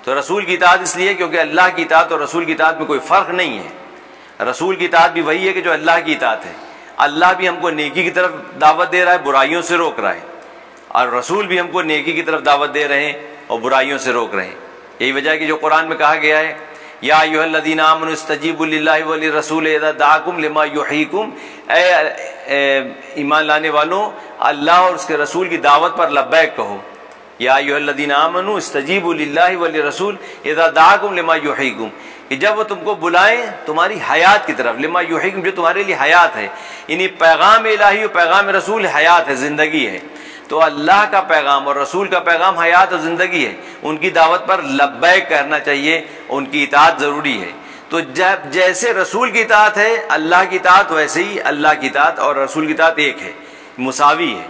تو رسول کی اطاعت اس لیے کیونکہ اللہ کی اطاعت اور رسول کی اطاعت میں کوئی فرق نہیں ہے۔ رسول کی اطاعت بھی وہی ہے کہ جو اللہ کی اطاعت ہے۔ اللہ بھی ہم کو نیکی کی طرف دعوت دے رہا ہے، برائیوں سے روک رہا ہے، اور رسول بھی ہم کو نیکی کی طرف دعوت دے رہے ہیں اور برائیوں سے روک رہے ہیں۔ یہی وجہ ہے کہ جو قرآن میں کہا گیا ہے، یا ایھا الذین آمنوا استجیبوا للہ وللرسول اذا دعاکم لما یحییکم، اے ایمان لانے والوں، اللہ اور اس کے رسول کی دعوت پر لبیک کہو۔ یا ایھا الذین آمنوا استجیبوا للہ وللرسول اذا دعاکم لما یحییکم، کہ جب وہ تم کو بلائیں تمہاری حیات کی طرف، لما یحییکم جو تمہارے لیے حیات ہے، یعنی پیغام الہی اور پیغام رسول حیات ہے، زندگی ہے۔ تو اللہ کا پیغام اور رسول کا پیغام حیات اور زندگی ہے، ان کی دعوت پر لبیک کرنا چاہیے، ان کی اطاعت ضروری ہے۔ تو جب جیسے رسول کی اطاعت ہے اللہ کی اطاعت، ویسے ہی اللہ کی اطاعت اور رسول کی اطاعت ایک ہے، مساوی ہے۔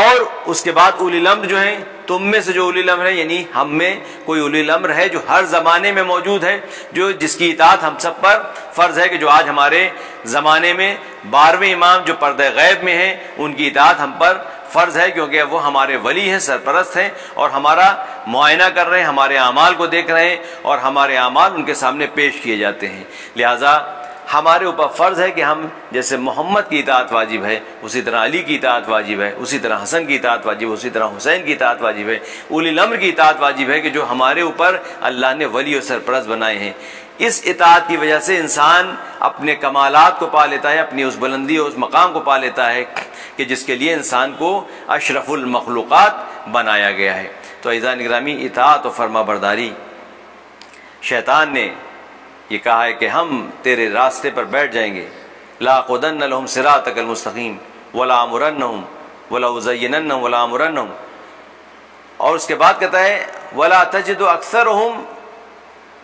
اور اس کے بعد اولی الامر جو ہیں، تم میں سے جو اولی الامر ہے، یعنی ہم میں کوئی اولی الامر ہے جو ہر زمانے میں موجود ہے، جو جس کی اطاعت ہم سب پر فرض ہے، کہ جو آج ہمارے زمانے میں 12ویں امام جو پردہ غیب میں ہیں، ان کی اطاعت ہم پر فرض ہے، کیونکہ وہ ہمارے ولی ہیں، سرپرست ہیں، اور ہمارا معائنہ کر رہے ہیں، ہمارے اعمال کو دیکھ رہے ہیں، اور ہمارے اعمال ان کے سامنے پیش کیے جاتے ہیں۔ لہٰذا ہمارے اوپر فرض ہے کہ ہم جیسے محمد کی اطاعت واجب ہے، اسی طرح علی کی اطاعت واجب ہے، اسی طرح حسن کی اطاعت واجب ہے، اسی طرح حسین کی اطاعت واجب ہے، اولی الامر کی اطاعت واجب ہے، کہ جو ہمارے اوپر اللہ نے ولی اور سرپرست بنائے ہیں۔ اس اطاعت کی وجہ سے انسان اپنے کمالات کو پا لیتا ہے، اپنی اس بلندی اور اس مقام کو پا لیتا ہے کہ جس کے لیے انسان کو اشرف المخلوقات بنایا گیا ہے۔ تو عزیزان گرامی، اطاعت و فرما برداری، شیطان نے یہ کہا ہے کہ ہم تیرے راستے پر بیٹھ جائیں گے، لاقعدن لهم صراطک المستقیم ولآمرنہم ولأزیننہم ولآمرنہم، اور اس کے بعد کہتا ہے ولا تجد اکثرہم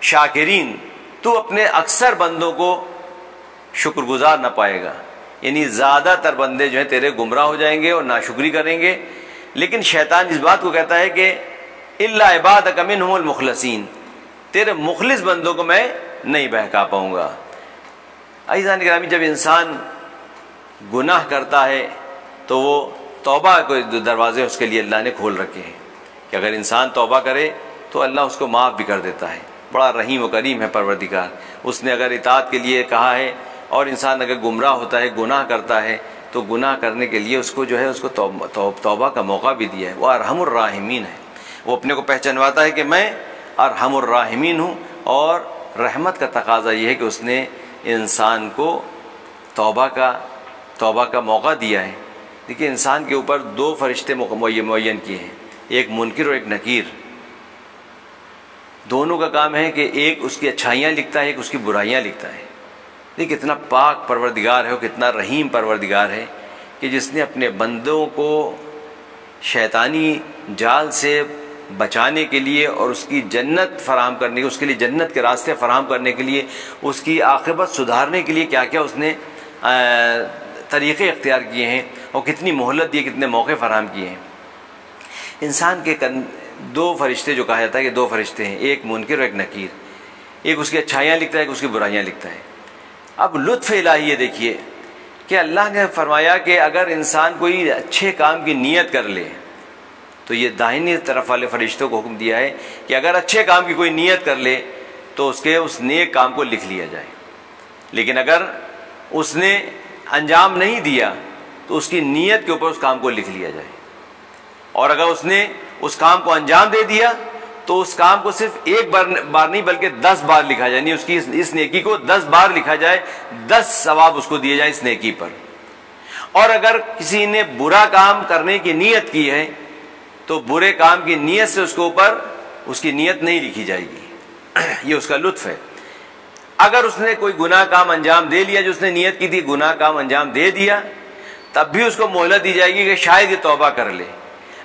شاکرین، تو اپنے اکثر بندوں کو شکر گزار نہ پائے گا، یعنی زیادہ تر بندے جو ہیں تیرے گمراہ ہو جائیں گے اور ناشکری کریں گے۔ لیکن شیطان اس بات کو کہتا ہے کہ الا عبادک منہم المخلصین، تیرے مخلص بندوں کو میں نہیں بہکا پاؤں گا۔ عزیزان گرامی، جب انسان گناہ کرتا ہے تو وہ توبہ کے دروازے اس کے لیے اللہ نے کھول رکھے ہیں، کہ اگر انسان توبہ کرے تو اللہ اس کو معاف بھی کر دیتا ہے۔ بڑا رحیم و کریم ہے پروردگار، اس نے اگر اطاعت کے لیے کہا ہے، اور انسان اگر گمراہ ہوتا ہے، گناہ کرتا ہے، تو گناہ کرنے کے لیے اس کو جو ہے اس کو توبہ کا موقع بھی دیا ہے۔ وہ ارحم الراحمین ہے، وہ اپنے کو پہچانواتا ہے کہ میں ارحم الراحمین ہوں، اور رحمت کا تقاضا یہ ہے کہ اس نے انسان کو توبہ کا موقع دیا ہے۔ دیکھیے، انسان کے اوپر 2 فرشتے معین کیے ہیں، ایک منکر اور ایک نکیر۔ دونوں کا کام ہے کہ ایک اس کی اچھائیاں لکھتا ہے، ایک اس کی برائیاں لکھتا ہے۔ دیکھ کتنا پاک پروردگار ہے، اور کتنا رحیم پروردگار ہے کہ جس نے اپنے بندوں کو شیطانی جال سے بچانے کے لیے اور اس کی جنت فراہم کرنے کے، اس کے لیے جنت کے راستے فراہم کرنے کے لیے، اس کی عاقبت سدھارنے کے لیے کیا کیا اس نے طریقے اختیار کیے ہیں، اور کتنی مہلت دی، کتنے موقع فراہم کیے ہیں۔ انسان کے 2 فرشتے جو کہا جاتا ہے کہ 2 فرشتے ہیں، ایک منکر اور ایک نکیر، ایک اس کی اچھائیاں لکھتا ہے، ایک اس کی برائیاں لکھتا ہے۔ اب لطف الہی یہ دیکھیے کہ اللہ نے فرمایا کہ اگر انسان کوئی اچھے کام کی نیت کر لے تو یہ داہنی طرف والے فرشتوں کو حکم دیا ہے کہ اگر اچھے کام کی کوئی نیت کر لے تو اس نیک کام کو لکھ لیا جائے، لیکن اگر اس نے انجام نہیں دیا تو اس کی نیت کے اوپر اس کام کو لکھ لیا جائے، اور اگر اس نے اس کام کو انجام دے دیا تو اس کام کو صرف ایک بار نہیں بلکہ 10 بار لکھا جائے، یعنی اس کی اس نیکی کو 10 بار لکھا جائے، 10 ثواب اس کو دیے جائیں اس نیکی پر۔ اور اگر کسی نے برا کام کرنے کی نیت کی ہے تو برے کام کی نیت سے اس کے اوپر اس کی نیت نہیں لکھی جائے گی، یہ اس کا لطف ہے۔ اگر اس نے کوئی گناہ کام انجام دے لیا، جو اس نے نیت کی تھی گناہ کام انجام دے دیا، تب بھی اس کو مہلت دی جائے گی کہ شاید یہ توبہ کر لے۔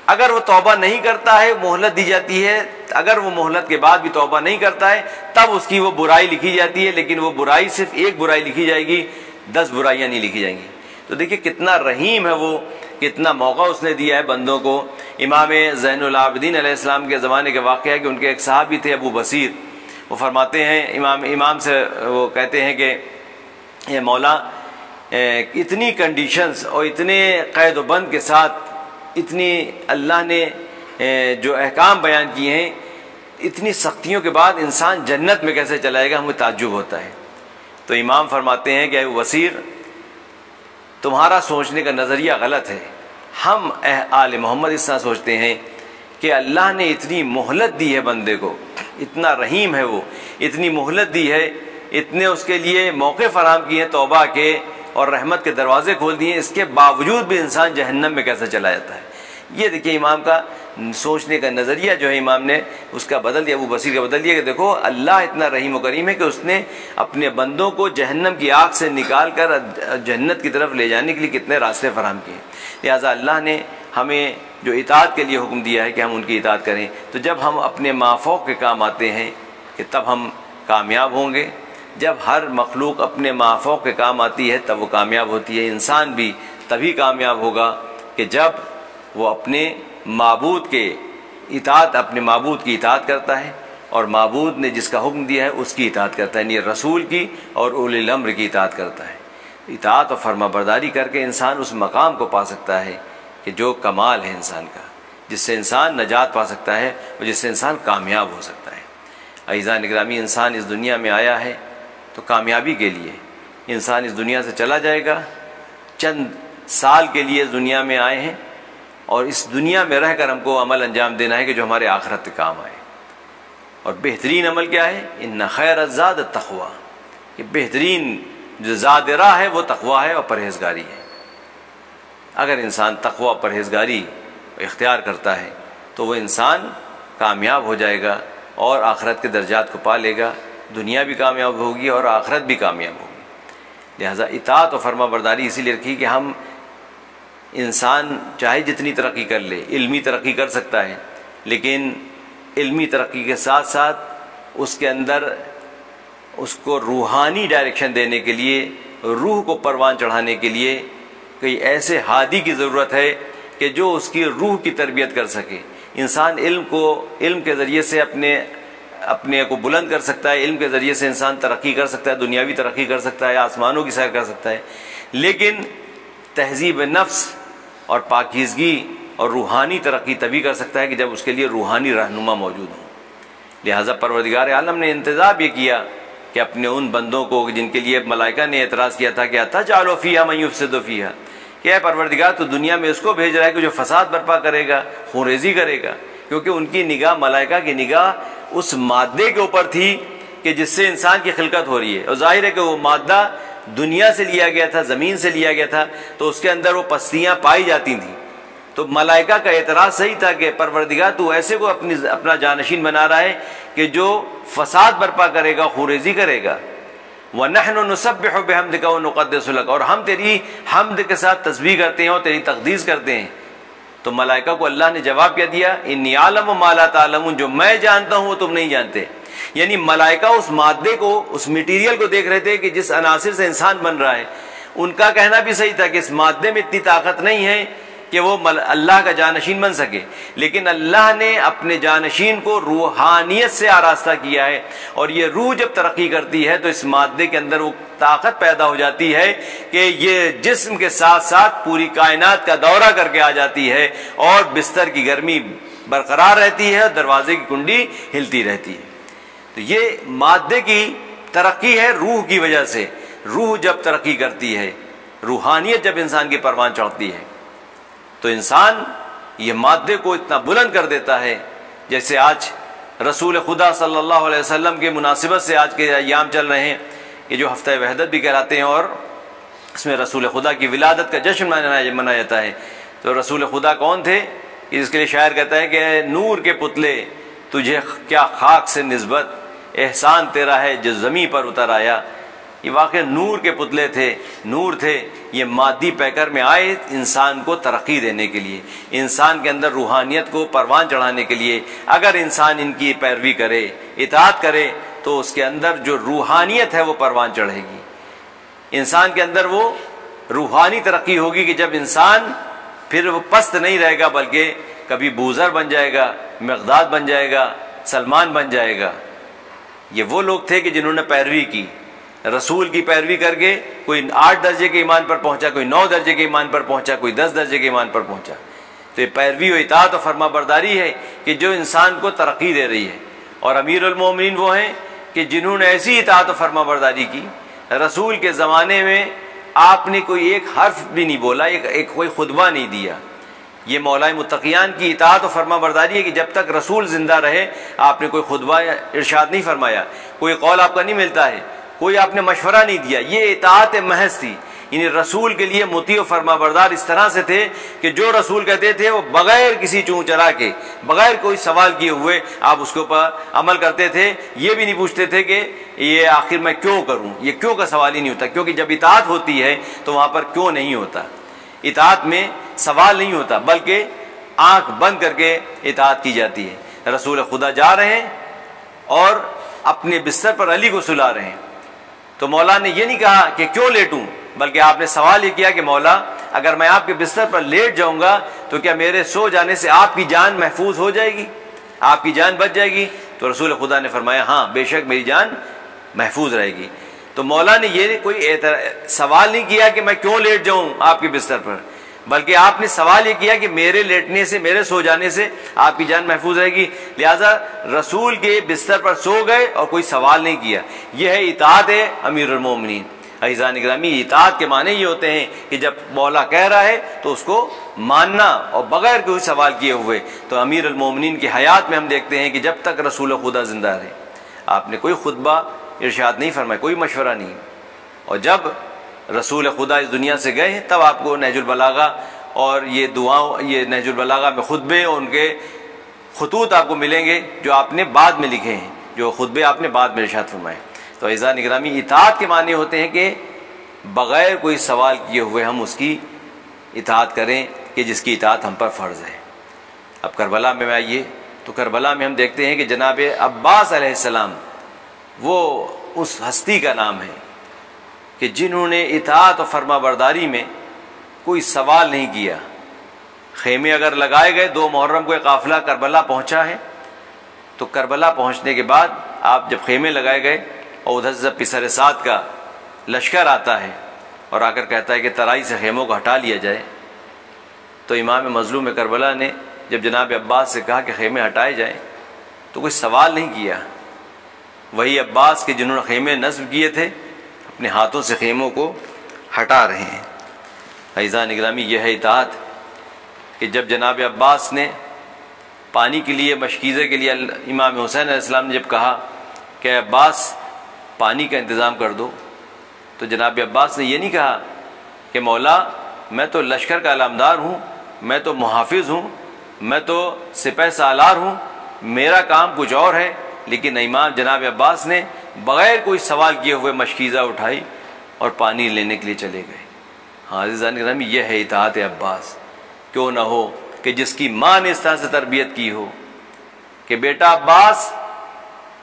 اگر وہ توبہ نہیں کرتا ہے مہلت دی جاتی ہے، اگر وہ مہلت کے بعد بھی توبہ نہیں کرتا ہے تب اس کی وہ برائی لکھی جاتی ہے، لیکن وہ برائی صرف ایک برائی لکھی جائے گی، 10 برائیاں نہیں لکھی جائیں گی۔ تو دیکھیے کتنا رحیم ہے وہ، کتنا موقع اس نے دیا ہے بندوں کو۔ امام زین العابدین علیہ السلام کے زمانے کا واقعہ ہے کہ ان کے ایک صحابی تھے ابو بصیر، وہ فرماتے ہیں امام سے وہ کہتے ہیں کہ اے مولا اتنی کنڈیشنز اور اتنے قید و بند کے ساتھ اتنی اللہ نے جو احکام بیان کیے ہیں، اتنی سختیوں کے بعد انسان جنت میں کیسے چلائے گا، ہمیں تعجب ہوتا ہے۔ تو امام فرماتے ہیں کہ اے وزیر تمہارا سوچنے کا نظریہ غلط ہے، ہم آل محمد اس طرح سوچتے ہیں کہ اللہ نے اتنی مہلت دی ہے بندے کو، اتنا رحیم ہے وہ، اتنی مہلت دی ہے، اتنے اس کے لیے موقع فراہم کیے ہیں توبہ کے اور رحمت کے دروازے کھول دیے، اس کے باوجود بھی انسان جہنم میں کیسے چلا جاتا ہے۔ یہ دیکھیے امام کا سوچنے کا نظریہ جو ہے امام نے اس کا بدل دیا، ابو بصیر کا بدل دیا کہ دیکھو اللہ اتنا رحیم و کریم ہے کہ اس نے اپنے بندوں کو جہنم کی آگ سے نکال کر جنت کی طرف لے جانے کے لیے کتنے راستے فراہم کیے۔ لہٰذا اللہ نے ہمیں جو اطاعت کے لیے حکم دیا ہے کہ ہم ان کی اطاعت کریں، تو جب ہم اپنے مافوق کے کام آتے ہیں کہ تب ہم کامیاب ہوں گے۔ جب ہر مخلوق اپنے مافوق کے کام آتی ہے تب وہ کامیاب ہوتی ہے۔ انسان بھی تبھی کامیاب ہوگا کہ جب وہ اپنے معبود کے اطاعت، اپنے معبود کی اطاعت کرتا ہے اور معبود نے جس کا حکم دیا ہے اس کی اطاعت کرتا ہے، یعنی رسول کی اور اولی الامر کی اطاعت کرتا ہے۔ اطاعت اور فرما برداری کر کے انسان اس مقام کو پا سکتا ہے کہ جو کمال ہے انسان کا، جس سے انسان نجات پا سکتا ہے اور جس سے انسان کامیاب ہو سکتا ہے۔ عزیزان گرامی، انسان اس دنیا میں آیا ہے تو کامیابی کے لیے۔ انسان اس دنیا سے چلا جائے گا، چند سال کے لیے دنیا میں آئے ہیں اور اس دنیا میں رہ کر ہم کو عمل انجام دینا ہے کہ جو ہمارے آخرت کے کام آئے۔ اور بہترین عمل کیا ہے؟ ان خیر الزاد التقوی، کہ بہترین جو زاد راہ ہے وہ تقوی ہے اور پرہیزگاری ہے۔ اگر انسان تقوی اور پرہیزگاری اختیار کرتا ہے تو وہ انسان کامیاب ہو جائے گا اور آخرت کے درجات کو پا لے گا، دنیا بھی کامیاب ہوگی اور آخرت بھی کامیاب ہوگی۔ لہٰذا اطاعت و فرما برداری اسی لیے رکھی کہ ہم انسان چاہے جتنی ترقی کر لے، علمی ترقی کر سکتا ہے، لیکن علمی ترقی کے ساتھ ساتھ اس کے اندر اس کو روحانی ڈائریکشن دینے کے لیے، روح کو پروان چڑھانے کے لیے کوئی ایسے ہادی کی ضرورت ہے کہ جو اس کی روح کی تربیت کر سکے۔ انسان علم کے ذریعے سے اپنے کو بلند کر سکتا ہے، علم کے ذریعے سے انسان ترقی کر سکتا ہے، دنیاوی ترقی کر سکتا ہے، آسمانوں کی سیر کر سکتا ہے، لیکن تہذیب نفس اور پاکیزگی اور روحانی ترقی تبھی کر سکتا ہے کہ جب اس کے لیے روحانی رہنما موجود ہوں۔ لہٰذا پروردگار عالم نے انتظام یہ کیا کہ اپنے ان بندوں کو جن کے لیے ملائکہ نے اعتراض کیا تھا کہ اتجعل فیہا من یفسد فیہا، کہ اے پروردگار تو دنیا میں اس کو بھیج رہا ہے کہ جو فساد برپا کرے گا، خونریزی کرے گا، کیونکہ ان کی نگاہ، ملائکہ کی نگاہ اس مادے کے اوپر تھی کہ جس سے انسان کی خلقت ہو رہی ہے، اور ظاہر ہے کہ وہ مادہ دنیا سے لیا گیا تھا، زمین سے لیا گیا تھا، تو اس کے اندر وہ پستیاں پائی جاتی تھیں۔ تو ملائکہ کا اعتراض صحیح تھا کہ پروردگار تو ایسے کو اپنا جانشین بنا رہا ہے کہ جو فساد برپا کرے گا، خونریزی کرے گا۔ وَنَحْنُ نُسَبِّحُ بِحَمْدِكَ وَنُقَدِّسُ لَكَ، اور ہم تیری حمد کے ساتھ تسبیح کرتے ہیں اور تیری تقدیس کرتے ہیں۔ تو ملائکہ کو اللہ نے جواب کیا دیا؟ انی اعلم ما لا تعلمون، جو میں جانتا ہوں وہ تم نہیں جانتے۔ یعنی ملائکہ اس مادے کو، اس میٹیریل کو دیکھ رہے تھے کہ جس عناصر سے انسان بن رہا ہے۔ ان کا کہنا بھی صحیح تھا کہ اس مادے میں اتنی طاقت نہیں ہے کہ وہ اللہ کا جانشین بن سکے، لیکن اللہ نے اپنے جانشین کو روحانیت سے آراستہ کیا ہے، اور یہ روح جب ترقی کرتی ہے تو اس مادے کے اندر وہ طاقت پیدا ہو جاتی ہے کہ یہ جسم کے ساتھ ساتھ پوری کائنات کا دورہ کر کے آ جاتی ہے اور بستر کی گرمی برقرار رہتی ہے اور دروازے کی کنڈی ہلتی رہتی ہے۔ تو یہ مادے کی ترقی ہے روح کی وجہ سے۔ روح جب ترقی کرتی ہے، روحانیت جب انسان کی پروان چڑھتی ہے، تو انسان یہ مادے کو اتنا بلند کر دیتا ہے، جیسے آج رسول خدا صلی اللہ علیہ وسلم کے مناسبت سے آج کے ایام چل رہے ہیں، یہ جو ہفتہ وحدت بھی کہلاتے ہیں، اور اس میں رسول خدا کی ولادت کا جشن منایا جاتا ہے۔ تو رسول خدا کون تھے؟ اس کے لیے شاعر کہتا ہے کہ نور کے پتلے تجھے کیا خاک سے نسبت، احسان تیرا ہے جو زمیں پر اتر آیا۔ یہ واقعہ نور کے پتلے تھے، نور تھے، یہ مادی پیکر میں آئے انسان کو ترقی دینے کے لیے، انسان کے اندر روحانیت کو پروان چڑھانے کے لیے۔ اگر انسان ان کی پیروی کرے، اطاعت کرے، تو اس کے اندر جو روحانیت ہے وہ پروان چڑھے گی، انسان کے اندر وہ روحانی ترقی ہوگی کہ جب انسان پھر وہ پست نہیں رہے گا، بلکہ کبھی بوذر بن جائے گا، مقداد بن جائے گا، سلمان بن جائے گا۔ یہ وہ لوگ تھے کہ جنہوں نے پیروی کی، رسول کی پیروی کر کے کوئی 8 درجے کے ایمان پر پہنچا، کوئی 9 درجے کے ایمان پر پہنچا، کوئی 10 درجے کے ایمان پر پہنچا۔ تو یہ پیروی و اطاعت و فرما برداری ہے کہ جو انسان کو ترقی دے رہی ہے۔ اور امیر المومنین وہ ہیں کہ جنہوں نے ایسی اطاعت و فرما برداری کی، رسول کے زمانے میں آپ نے کوئی ایک حرف بھی نہیں بولا، کوئی خطبہ نہیں دیا۔ یہ مولائے متقیان کی اطاعت و فرما برداری ہے کہ جب تک رسول زندہ رہے آپ نے کوئی خطبہ ارشاد نہیں فرمایا، کوئی قول آپ کا نہیں ملتا ہے، کوئی آپ نے مشورہ نہیں دیا۔ یہ اطاعت محض تھی، یعنی رسول کے لیے مطیع و فرما بردار اس طرح سے تھے کہ جو رسول کہتے تھے وہ بغیر کسی چون چرا کے، بغیر کوئی سوال کیے ہوئے آپ اس کے اوپر عمل کرتے تھے۔ یہ بھی نہیں پوچھتے تھے کہ یہ آخر میں کیوں کروں، یہ کیوں کا سوال ہی نہیں ہوتا، کیونکہ جب اطاعت ہوتی ہے تو وہاں پر کیوں نہیں ہوتا، اطاعت میں سوال نہیں ہوتا، بلکہ آنکھ بند کر کے اطاعت کی جاتی ہے۔ رسول خدا جا رہے ہیں اور اپنے بستر پر علی کو سلا رہے ہیں، تو مولا نے یہ نہیں کہا کہ کیوں لیٹوں، بلکہ آپ نے سوال یہ کیا کہ مولا اگر میں آپ کے بستر پر لیٹ جاؤں گا تو کیا میرے سو جانے سے آپ کی جان محفوظ ہو جائے گی، آپ کی جان بچ جائے گی؟ تو رسول خدا نے فرمایا ہاں بے شک میری جان محفوظ رہے گی۔ تو مولا نے یہ کوئی سوال نہیں کیا کہ میں کیوں لیٹ جاؤں آپ کے بستر پر، بلکہ آپ نے سوال یہ کیا کہ میرے لیٹنے سے، میرے سو جانے سے آپ کی جان محفوظ رہے گی، لہذا رسول کے بستر پر سو گئے اور کوئی سوال نہیں کیا۔ یہ ہے اطاعت امیر المومنین۔ عزیزان گرامی، اطاعت کے معنی یہ ہوتے ہیں کہ جب مولا کہہ رہا ہے تو اس کو ماننا اور بغیر کوئی سوال کیے ہوئے۔ تو امیر المومنین کی حیات میں ہم دیکھتے ہیں کہ جب تک رسول خدا زندہ رہے آپ نے کوئی خطبہ ارشاد نہیں فرمایا، کوئی مشورہ نہیں، اور جب رسول خدا اس دنیا سے گئے تب آپ کو نہج البلاغہ اور یہ دعاؤں، یہ نہج البلاغہ میں خطبے اور ان کے خطوط آپ کو ملیں گے جو آپ نے بعد میں لکھے ہیں، جو خطبے آپ نے بعد میں ارشاد فرمائے۔ تو عزیزان گرامی، اطاعت کے معنی ہوتے ہیں کہ بغیر کوئی سوال کیے ہوئے ہم اس کی اطاعت کریں کہ جس کی اطاعت ہم پر فرض ہے۔ اب کربلا میں آئیے تو کربلا میں ہم دیکھتے ہیں کہ جناب عباس علیہ السلام وہ اس ہستی کا نام ہے کہ جنہوں نے اطاعت و فرما برداری میں کوئی سوال نہیں کیا۔ خیمے اگر لگائے گئے، 2 محرم کو ایک قافلہ کربلا پہنچا ہے، تو کربلا پہنچنے کے بعد آپ جب خیمے لگائے گئے اور ادھر سے پسر سعد کا لشکر آتا ہے اور آ کر کہتا ہے کہ ترائی سے خیموں کو ہٹا لیا جائے، تو امام مظلوم کربلا نے جب جناب عباس سے کہا کہ خیمے ہٹائے جائیں تو کوئی سوال نہیں کیا۔ وہی عباس کے جنہوں نے خیمے نصب کیے تھے اپنے ہاتھوں سے خیموں کو ہٹا رہے ہیں۔ عزیزان گرامی، یہ ہے اطاعت کہ جب جناب عباس نے پانی کے لیے، مشکیزے کے لیے امام حسین علیہ السلام نے جب کہا کہ عباس پانی کا انتظام کر دو، تو جناب عباس نے یہ نہیں کہا کہ مولا میں تو لشکر کا علامدار ہوں، میں تو محافظ ہوں، میں تو سپہ سالار ہوں، میرا کام کچھ اور ہے، لیکن امام جناب عباس نے بغیر کوئی سوال کیے ہوئے مشکیزہ اٹھائی اور پانی لینے کے لیے چلے گئے۔ ہاں عزیزان گرامی، یہ ہے اطاعت عباس۔ کیوں نہ ہو کہ جس کی ماں نے اس طرح سے تربیت کی ہو کہ بیٹا عباس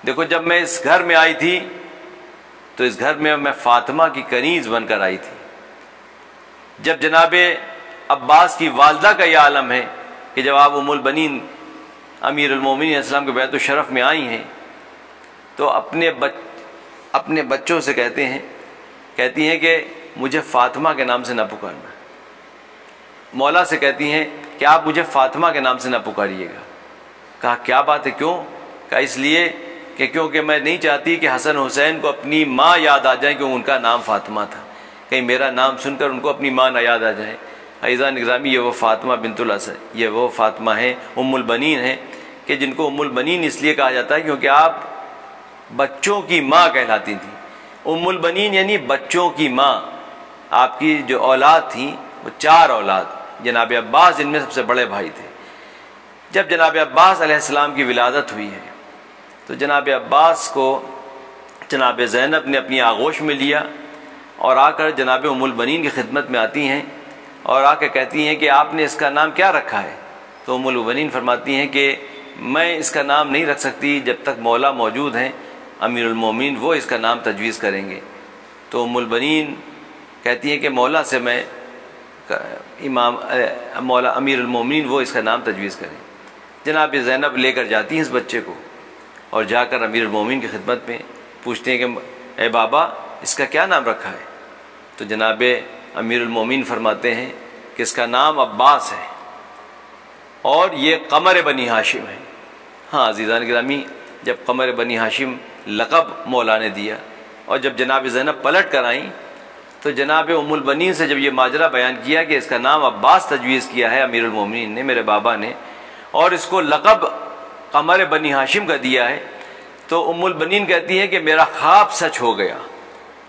دیکھو، جب میں اس گھر میں آئی تھی تو اس گھر میں فاطمہ کی کنیز بن کر آئی تھی۔ جب جناب عباس کی والدہ کا یہ عالم ہے کہ جب آپ ام البنین امیر المومنین علیہ السلام کے بیت الشرف میں آئی ہیں تو اپنے بچوں سے کہتی ہیں کہ مجھے فاطمہ کے نام سے نہ پکارنا۔ مولا سے کہتی ہیں کہ آپ مجھے فاطمہ کے نام سے نہ پکاریے گا۔ کہا کیا بات ہے، کیوں؟ کہا اس لیے کہ کیونکہ میں نہیں چاہتی کہ حسن حسین کو اپنی ماں یاد آ جائیں، کیونکہ ان کا نام فاطمہ تھا، کہیں میرا نام سن کر ان کو اپنی ماں نہ یاد آ جائے۔ عزیزان گرامی، یہ وہ فاطمہ بنت الاسد، یہ وہ فاطمہ ہیں، ام البنین ہیں، کہ جن کو ام البنین اس لیے کہا جاتا ہے کیونکہ آپ بچوں کی ماں کہلاتی تھیں۔ ام البنین یعنی بچوں کی ماں۔ آپ کی جو اولاد تھیں وہ 4 اولاد، جناب عباس جن میں سب سے بڑے بھائی تھے۔ جب جناب عباس علیہ السلام کی ولادت ہوئی ہے تو جناب عباس کو جناب زینب نے اپنی آغوش میں لیا اور آ کر جناب ام البنین کی خدمت میں آتی ہیں اور آ کے کہتی ہیں کہ آپ نے اس کا نام کیا رکھا ہے؟ تو ام البنین فرماتی ہیں کہ میں اس کا نام نہیں رکھ سکتی جب تک مولا موجود ہیں، امیر المومنین وہ اس کا نام تجویز کریں گے۔ تو ام البنین کہتی ہیں کہ مولا سے میں مولا امیر المومنین وہ اس کا نام تجویز کریں۔ جناب زینب لے کر جاتی ہیں اس بچے کو اور جا کر امیر المومنین کی خدمت میں پوچھتے ہیں کہ اے بابا اس کا کیا نام رکھا ہے؟ تو جناب امیر المومنین فرماتے ہیں کہ اس کا نام عباس ہے اور یہ قمر بنی ہاشم ہے۔ ہاں عزیزان گرامی، جب قمر بنی ہاشم لقب مولا نے دیا اور جب جناب زینب پلٹ کر آئیں تو جناب ام البنین سے جب یہ ماجرا بیان کیا کہ اس کا نام عباس تجویز کیا ہے امیر المومنین نے، میرے بابا نے، اور اس کو لقب قمر بنی ہاشم کا دیا ہے، تو ام البنین کہتی ہیں کہ میرا خواب سچ ہو گیا۔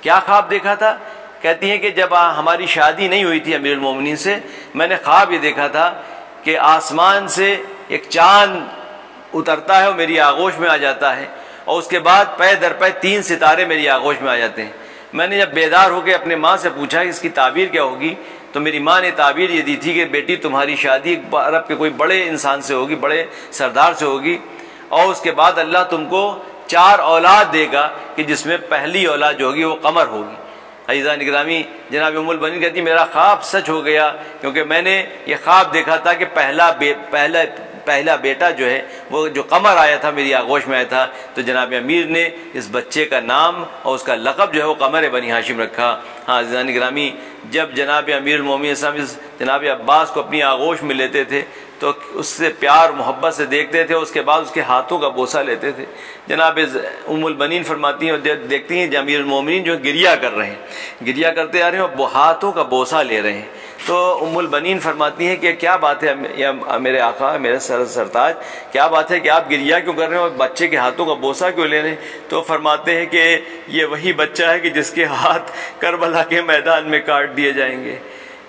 کیا خواب دیکھا تھا؟ کہتی ہیں کہ جب ہماری شادی نہیں ہوئی تھی امیر المومنین سے، میں نے خواب یہ دیکھا تھا کہ آسمان سے ایک چاند اترتا ہے اور میری آغوش میں آ جاتا ہے، اور اس کے بعد پے در پے 3 ستارے میری آغوش میں آ جاتے ہیں۔ میں نے جب بیدار ہو کے اپنے ماں سے پوچھا اس کی تعبیر کیا ہوگی، تو میری ماں نے تعبیر یہ دی تھی کہ بیٹی تمہاری شادی عرب کے کوئی بڑے انسان سے ہوگی، بڑے سردار سے ہوگی، اور اس کے بعد اللہ تم کو 4 اولاد دے گا کہ جس میں پہلی اولاد جو ہوگی وہ قمر ہوگی۔ عزیزان گرامی، جناب ام البنین کہتی میرا خواب سچ ہو گیا، کیونکہ میں نے یہ خواب دیکھا تھا کہ پہلا بیٹا جو ہے وہ جو قمر آیا تھا میری آغوش میں آیا تھا، تو جناب امیر نے اس بچے کا نام اور اس کا لقب جو ہے وہ قمر بنی ہاشم رکھا۔ ہاں عزیزان گرامی، جب جناب امیر المومنین صاحب جناب عباس کو اپنی آغوش میں لیتے تھے تو اس سے پیار محبت سے دیکھتے تھے، اس کے بعد اس کے ہاتھوں کا بوسہ لیتے تھے۔ جناب ام البنین فرماتی ہیں اور دیکھتی ہیں امیر المومنین جو گریا کر رہے ہیں، گریا کرتے آ رہے ہیں اور ہاتھوں کا بوسہ لے رہے ہیں، تو ام البنین فرماتی ہیں کہ کیا بات ہے میرے آقا، میرے سرتاج، کیا بات ہے کہ آپ گریا کیوں کر رہے ہیں اور بچے کے ہاتھوں کا بوسہ کیوں لے رہے ہیں؟ تو فرماتے ہیں کہ یہ وہی بچہ ہے کہ جس کے ہاتھ کربلا کے میدان میں کاٹ دیے جائیں گے،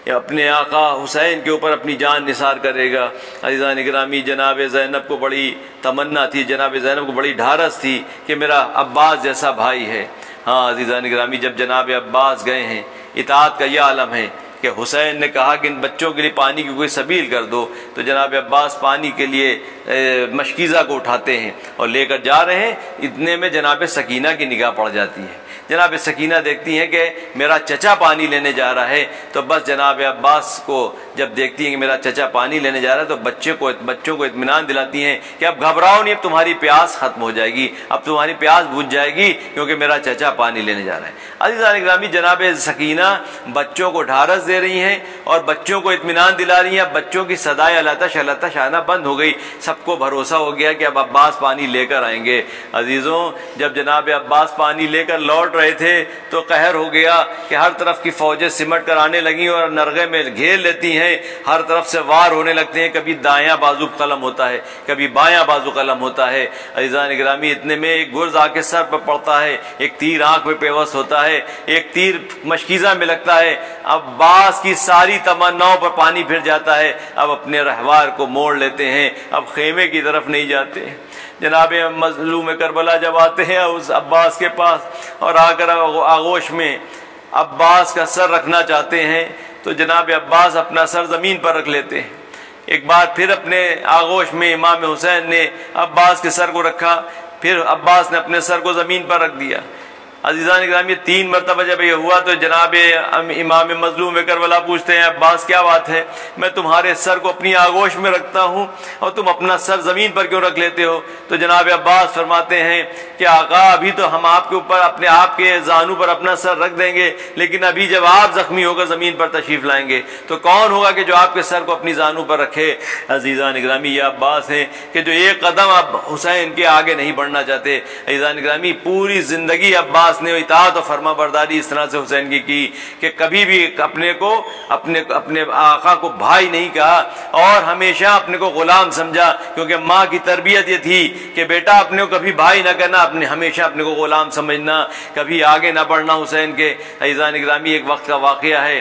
یا اپنے آقا حسین کے اوپر اپنی جان نثار کرے گا۔ عزیزان گرامی، جناب زینب کو بڑی تمنا تھی، جناب زینب کو بڑی ڈھارس تھی کہ میرا عباس جیسا بھائی ہے۔ ہاں عزیزان گرامی، جب جناب عباس گئے ہیں، اطاعت کا یہ عالم ہے کہ حسین نے کہا کہ ان بچوں کے لیے پانی کی کوئی سبیل کر دو، تو جناب عباس پانی کے لیے مشکیزہ کو اٹھاتے ہیں اور لے کر جا رہے ہیں، اتنے میں جناب سکینہ کی نگاہ پڑ جاتی ہے۔ جناب سکینہ دیکھتی ہیں کہ میرا چچا پانی لینے جا رہا ہے، تو بس جناب عباس کو جب دیکھتی ہیں کہ میرا چچا پانی لینے جا رہا ہے تو بچوں کو اطمینان دلاتی ہیں کہ اب گھبراؤ نہیں، اب تمہاری پیاس ختم ہو جائے گی، اب تمہاری پیاس بجھ جائے گی، کیونکہ میرا چچا پانی لینے جا رہا ہے۔ عزیزان گرامی، جناب سکینہ بچوں کو ڈھارس دے رہی ہیں اور بچوں کو اطمینان دلا رہی ہیں۔ اب بچوں کی صدائے اللہ آنا بند ہو گئی، سب کو بھروسہ ہو گیا کہ اب عباس پانی لے کر آئیں گے۔ عزیزوں، جب جناب عباس پانی لے کر لوٹ رہے تھے تو قہر ہو گیا کہ ہر طرف کی فوجیں سمٹ کر آنے لگیں اور نرغے میں گھیر لیتی ہیں، ہر طرف سے وار ہونے لگتے ہیں، کبھی دایاں بازو قلم ہوتا ہے، کبھی بایاں بازو قلم ہوتا ہے۔ عزیزان گرامی، اتنے میں ایک گرز آ کے سر پر پڑتا ہے، ایک تیر آنکھ میں پیوست ہوتا ہے، ایک تیر مشکیزہ میں لگتا ہے، عباس کی ساری تمناؤں پر پانی پھر جاتا ہے۔ اب اپنے رہوار کو موڑ لیتے ہیں، اب خیمے کی طرف نہیں جاتے۔ جناب مظلوم کربلا جب آتے ہیں اس عباس کے پاس اور آ کر آغوش میں عباس کا سر رکھنا چاہتے ہیں، تو جناب عباس اپنا سر زمین پر رکھ لیتے ہیں۔ ایک بار پھر اپنے آغوش میں امام حسین نے عباس کے سر کو رکھا، پھر عباس نے اپنے سر کو زمین پر رکھ دیا۔ عزیزان گرامی، 3 مرتبہ جب یہ ہوا تو جناب امام مظلوم کربلا پوچھتے ہیں عباس کیا بات ہے، میں تمہارے سر کو اپنی آغوش میں رکھتا ہوں اور تم اپنا سر زمین پر کیوں رکھ لیتے ہو؟ تو جناب عباس فرماتے ہیں کہ آقا ابھی تو ہم آپ کے اوپر اپنے آپ کے زانو پر اپنا سر رکھ دیں گے، لیکن ابھی جب آپ زخمی ہو کر زمین پر تشریف لائیں گے تو کون ہوگا کہ جو آپ کے سر کو اپنی زانو پر رکھے؟ عزیزان گرامی، یہ عباس ہیں کہ جو ایک قدم اب حسین کے آگے نہیں بڑھنا چاہتے۔ عزیزان گرامی، پوری زندگی عباس نے اطاعت اور فرما برداری اس طرح سے حسین کی کہ کبھی بھی اپنے آقا کو بھائی نہیں کہا اور ہمیشہ اپنے کو غلام سمجھا، کیونکہ ماں کی تربیت یہ تھی کہ بیٹا اپنے کو کبھی بھائی نہ کرنا، ہمیشہ اپنے کو غلام سمجھنا، کبھی آگے نہ بڑھنا حسین کے۔ عزیزان گرامی، ایک وقت کا واقعہ ہے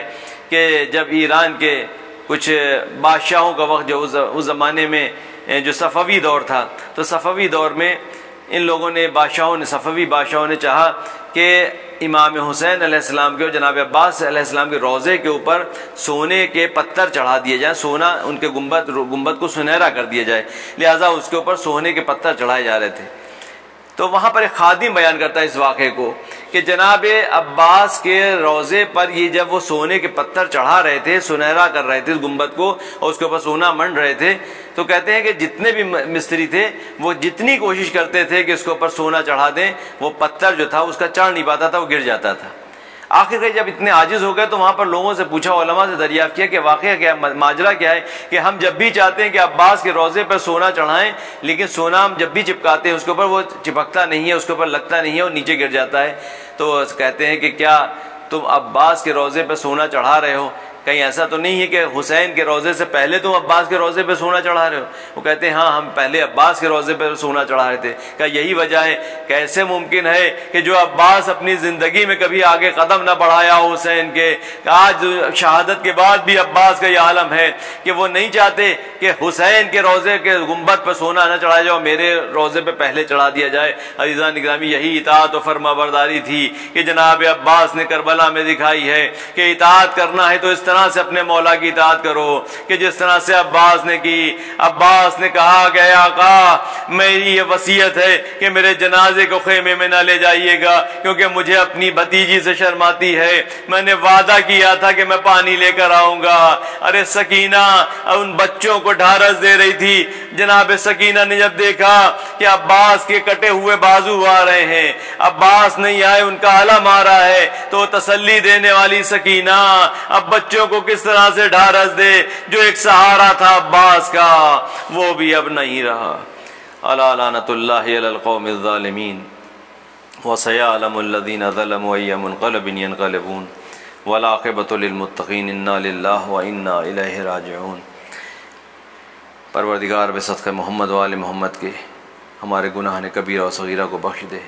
کہ جب ایران کے کچھ بادشاہوں کا وقت، جو اس زمانے میں جو صفوی دور تھا، تو صفوی دور میں ان لوگوں نے بادشاہوں نے صفوی بادشاہوں نے چاہا کہ امام حسین علیہ السلام کے اور جناب عباس علیہ السلام کے روضے کے اوپر سونے کے پتھر چڑھا دیے جائیں، سونا ان کے گنبد کو سنہرا کر دیا جائے، لہٰذا اس کے اوپر سونے کے پتھر چڑھائے جا رہے تھے۔ تو وہاں پر ایک خادم بیان کرتا ہے اس واقعے کو کہ جناب عباس کے روضے پر یہ جب وہ سونے کے پتھر چڑھا رہے تھے، سنہرا کر رہے تھے اس گنبد کو اور اس کے اوپر سونا منڈ رہے تھے، تو کہتے ہیں کہ جتنے بھی مستری تھے وہ جتنی کوشش کرتے تھے کہ اس کے اوپر سونا چڑھا دیں، وہ پتھر جو تھا اس کا چڑھ نہیں پاتا تھا، وہ گر جاتا تھا۔ آخر کار جب اتنے عاجز ہو گئے تو وہاں پر لوگوں سے پوچھا، علماء سے دریافت کیا کہ واقعہ کیا ہے، ماجرا کیا ہے کہ ہم جب بھی چاہتے ہیں کہ عباس کے روضے پر سونا چڑھائیں، لیکن سونا ہم جب بھی چپکاتے ہیں اس کے اوپر وہ چپکتا نہیں ہے، اس کے اوپر لگتا نہیں ہے اور نیچے گر جاتا ہے۔ تو کہتے ہیں کہ کیا تم عباس کے روضے پہ سونا چڑھا رہے ہو؟ کہیں ایسا تو نہیں ہے کہ حسین کے روضے سے پہلے تم عباس کے روضے پہ سونا چڑھا رہے ہو؟ وہ کہتے ہیں ہاں، ہم پہلے عباس کے روضے پہ سونا چڑھا رہے تھے۔ کہ یہی وجہ ہے، کیسے ممکن ہے کہ جو عباس اپنی زندگی میں کبھی آگے قدم نہ بڑھایا ہو حسین کے، آج شہادت کے بعد بھی عباس کا یہ عالم ہے کہ وہ نہیں چاہتے کہ حسین کے روضے کے گنبد پہ سونا نہ چڑھایا جائے، میرے روضے پہ پہلے چڑھا دیا جائے۔ عزیزان گرامی، یہی اطاعت و فرما برداری تھی کہ جناب عباس نے کربلا میں دکھائی ہے کہ اطاعت کرنا ہے تو اس طرح سے اپنے مولا کی اطاعت کرو کہ جس طرح سے عباس نے کی۔ عباس نے کہا کہ اے آقا، میری یہ وصیت ہے کہ میرے جنازے کو خیمے میں نہ لے جائیے گا کیونکہ مجھے اپنی بھتیجی سے شرم آتی ہے، میں نے وعدہ کیا تھا کہ میں پانی لے کر آؤں گا۔ ارے سکینہ ان بچوں کو ڈھارس دے رہی تھی، جناب سکینہ نے جب دیکھا کہ عباس کے کٹے ہوئے بازو آ رہے ہیں، عباس نہیں آئے، ان کا علم آ رہا ہے، تو تسلی دینے والی سکینہ اب بچوں کو کس طرح سے ڈھارس دے، جو ایک سہارا تھا عباس کا وہ بھی اب نہیں رہا۔ الا لعنۃ اللہ علی القوم الظالمین وسيعلم الذين ظلموا أي منقلب ينقلبون والعاقبۃ للمتقین انا للہ وانا الیہ راجعون۔ پروردگار بصدقہ محمد و آل محمد کے ہمارے گناہ کبیرہ و صغیرہ کو بخش دے۔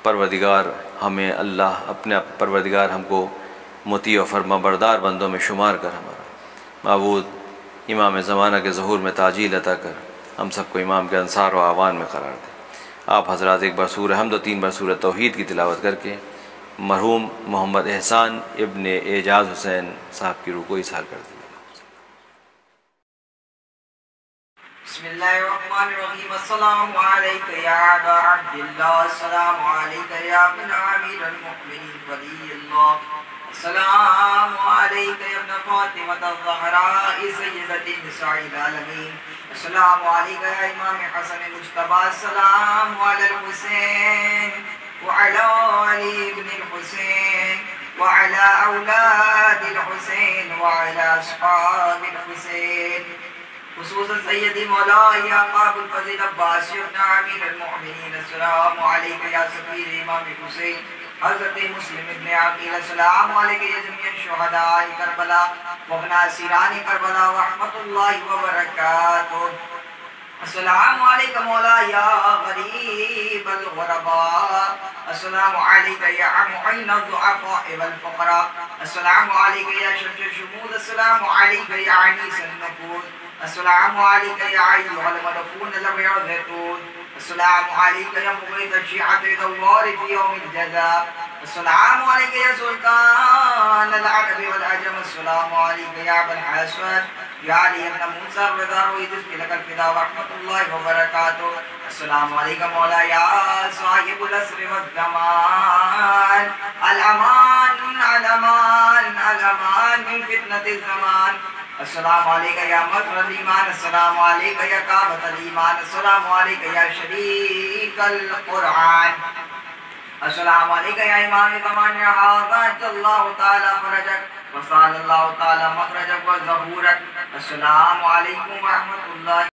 پروردگار ہمیں اپنے پروردگار ہم کو مطیع و فرما بردار بندوں میں شمار کر، ہمارا معبود امام زمانہ کے ظہور میں تعجیل عطا کر، ہم سب کو امام کے انصار و اعوان میں قرار دے۔ آپ حضرات ایک بار سورہ حمد و 3 بار سورہ توحید کی تلاوت کر کے مرحوم محمد احسان ابن اعجاز حسین صاحب کی روح کو اظہار کر دیا۔ بسم اللہ الرحمن الرحیم۔ السلام علیکہ یا ابا عبداللہ، السلام علیکہ یا ابن امیر المؤمنین ولی اللہ، السلام علیکہ یا ابن فاطمہ الزہراء سیدۃ نساء العالمین، السلام علیکہ یا امام حسن مجتبی، السلام علی الحسین وعلی علی ابن الحسین وعلی اولاد الحسین وعلی اصحاب الحسین، خصوصا سیدی مولائی آقا ابو الفضل عباسی ابن امیر المؤمنین، السلام علیکہ یا سفیر امام حسین حضرت مسلم ابن عقیل، السلام علیکہ یا جميع شہداء کربلا وابن اسیران کربلا ورحمۃ اللہ وبرکاتہ، السلام علیکہ مولا یا غریب الغرباء، السلام علیکہ یا معین الضعفاء والفقراء، السلام علیکہ یا شمس الشمود، السلام علیکہ یا عنیس النفوس، السلام علیکہ یا ایھا المدفون لم یعذتون، السلام علیکہ یا مغیث الشیعۃ دوار فی یوم الجزاء، السلام علیکہ یا سلطان العرب والعجم، السلام علیکہ یا ابا الحسن یا علی ابن موسیٰ الرضا روی جسم لک الفدا ورحمۃ اللہ وبرکاتہ، السلام علیکہ مولا یا صاحب العصر والزمان، الامان الامان الامان من فتنة الزمان، السلام علیکہ یا مظہر الایمان، السلام علیکہ یا کعبۃ الایمان، السلام علیکہ یا شریک القرآن، السلام علیکہ یا امام زمان حاضر اللہ تعالی فرجک وصال اللہ تعالی مخرجک و ظہورک، السلام علیکم ورحمۃ اللہ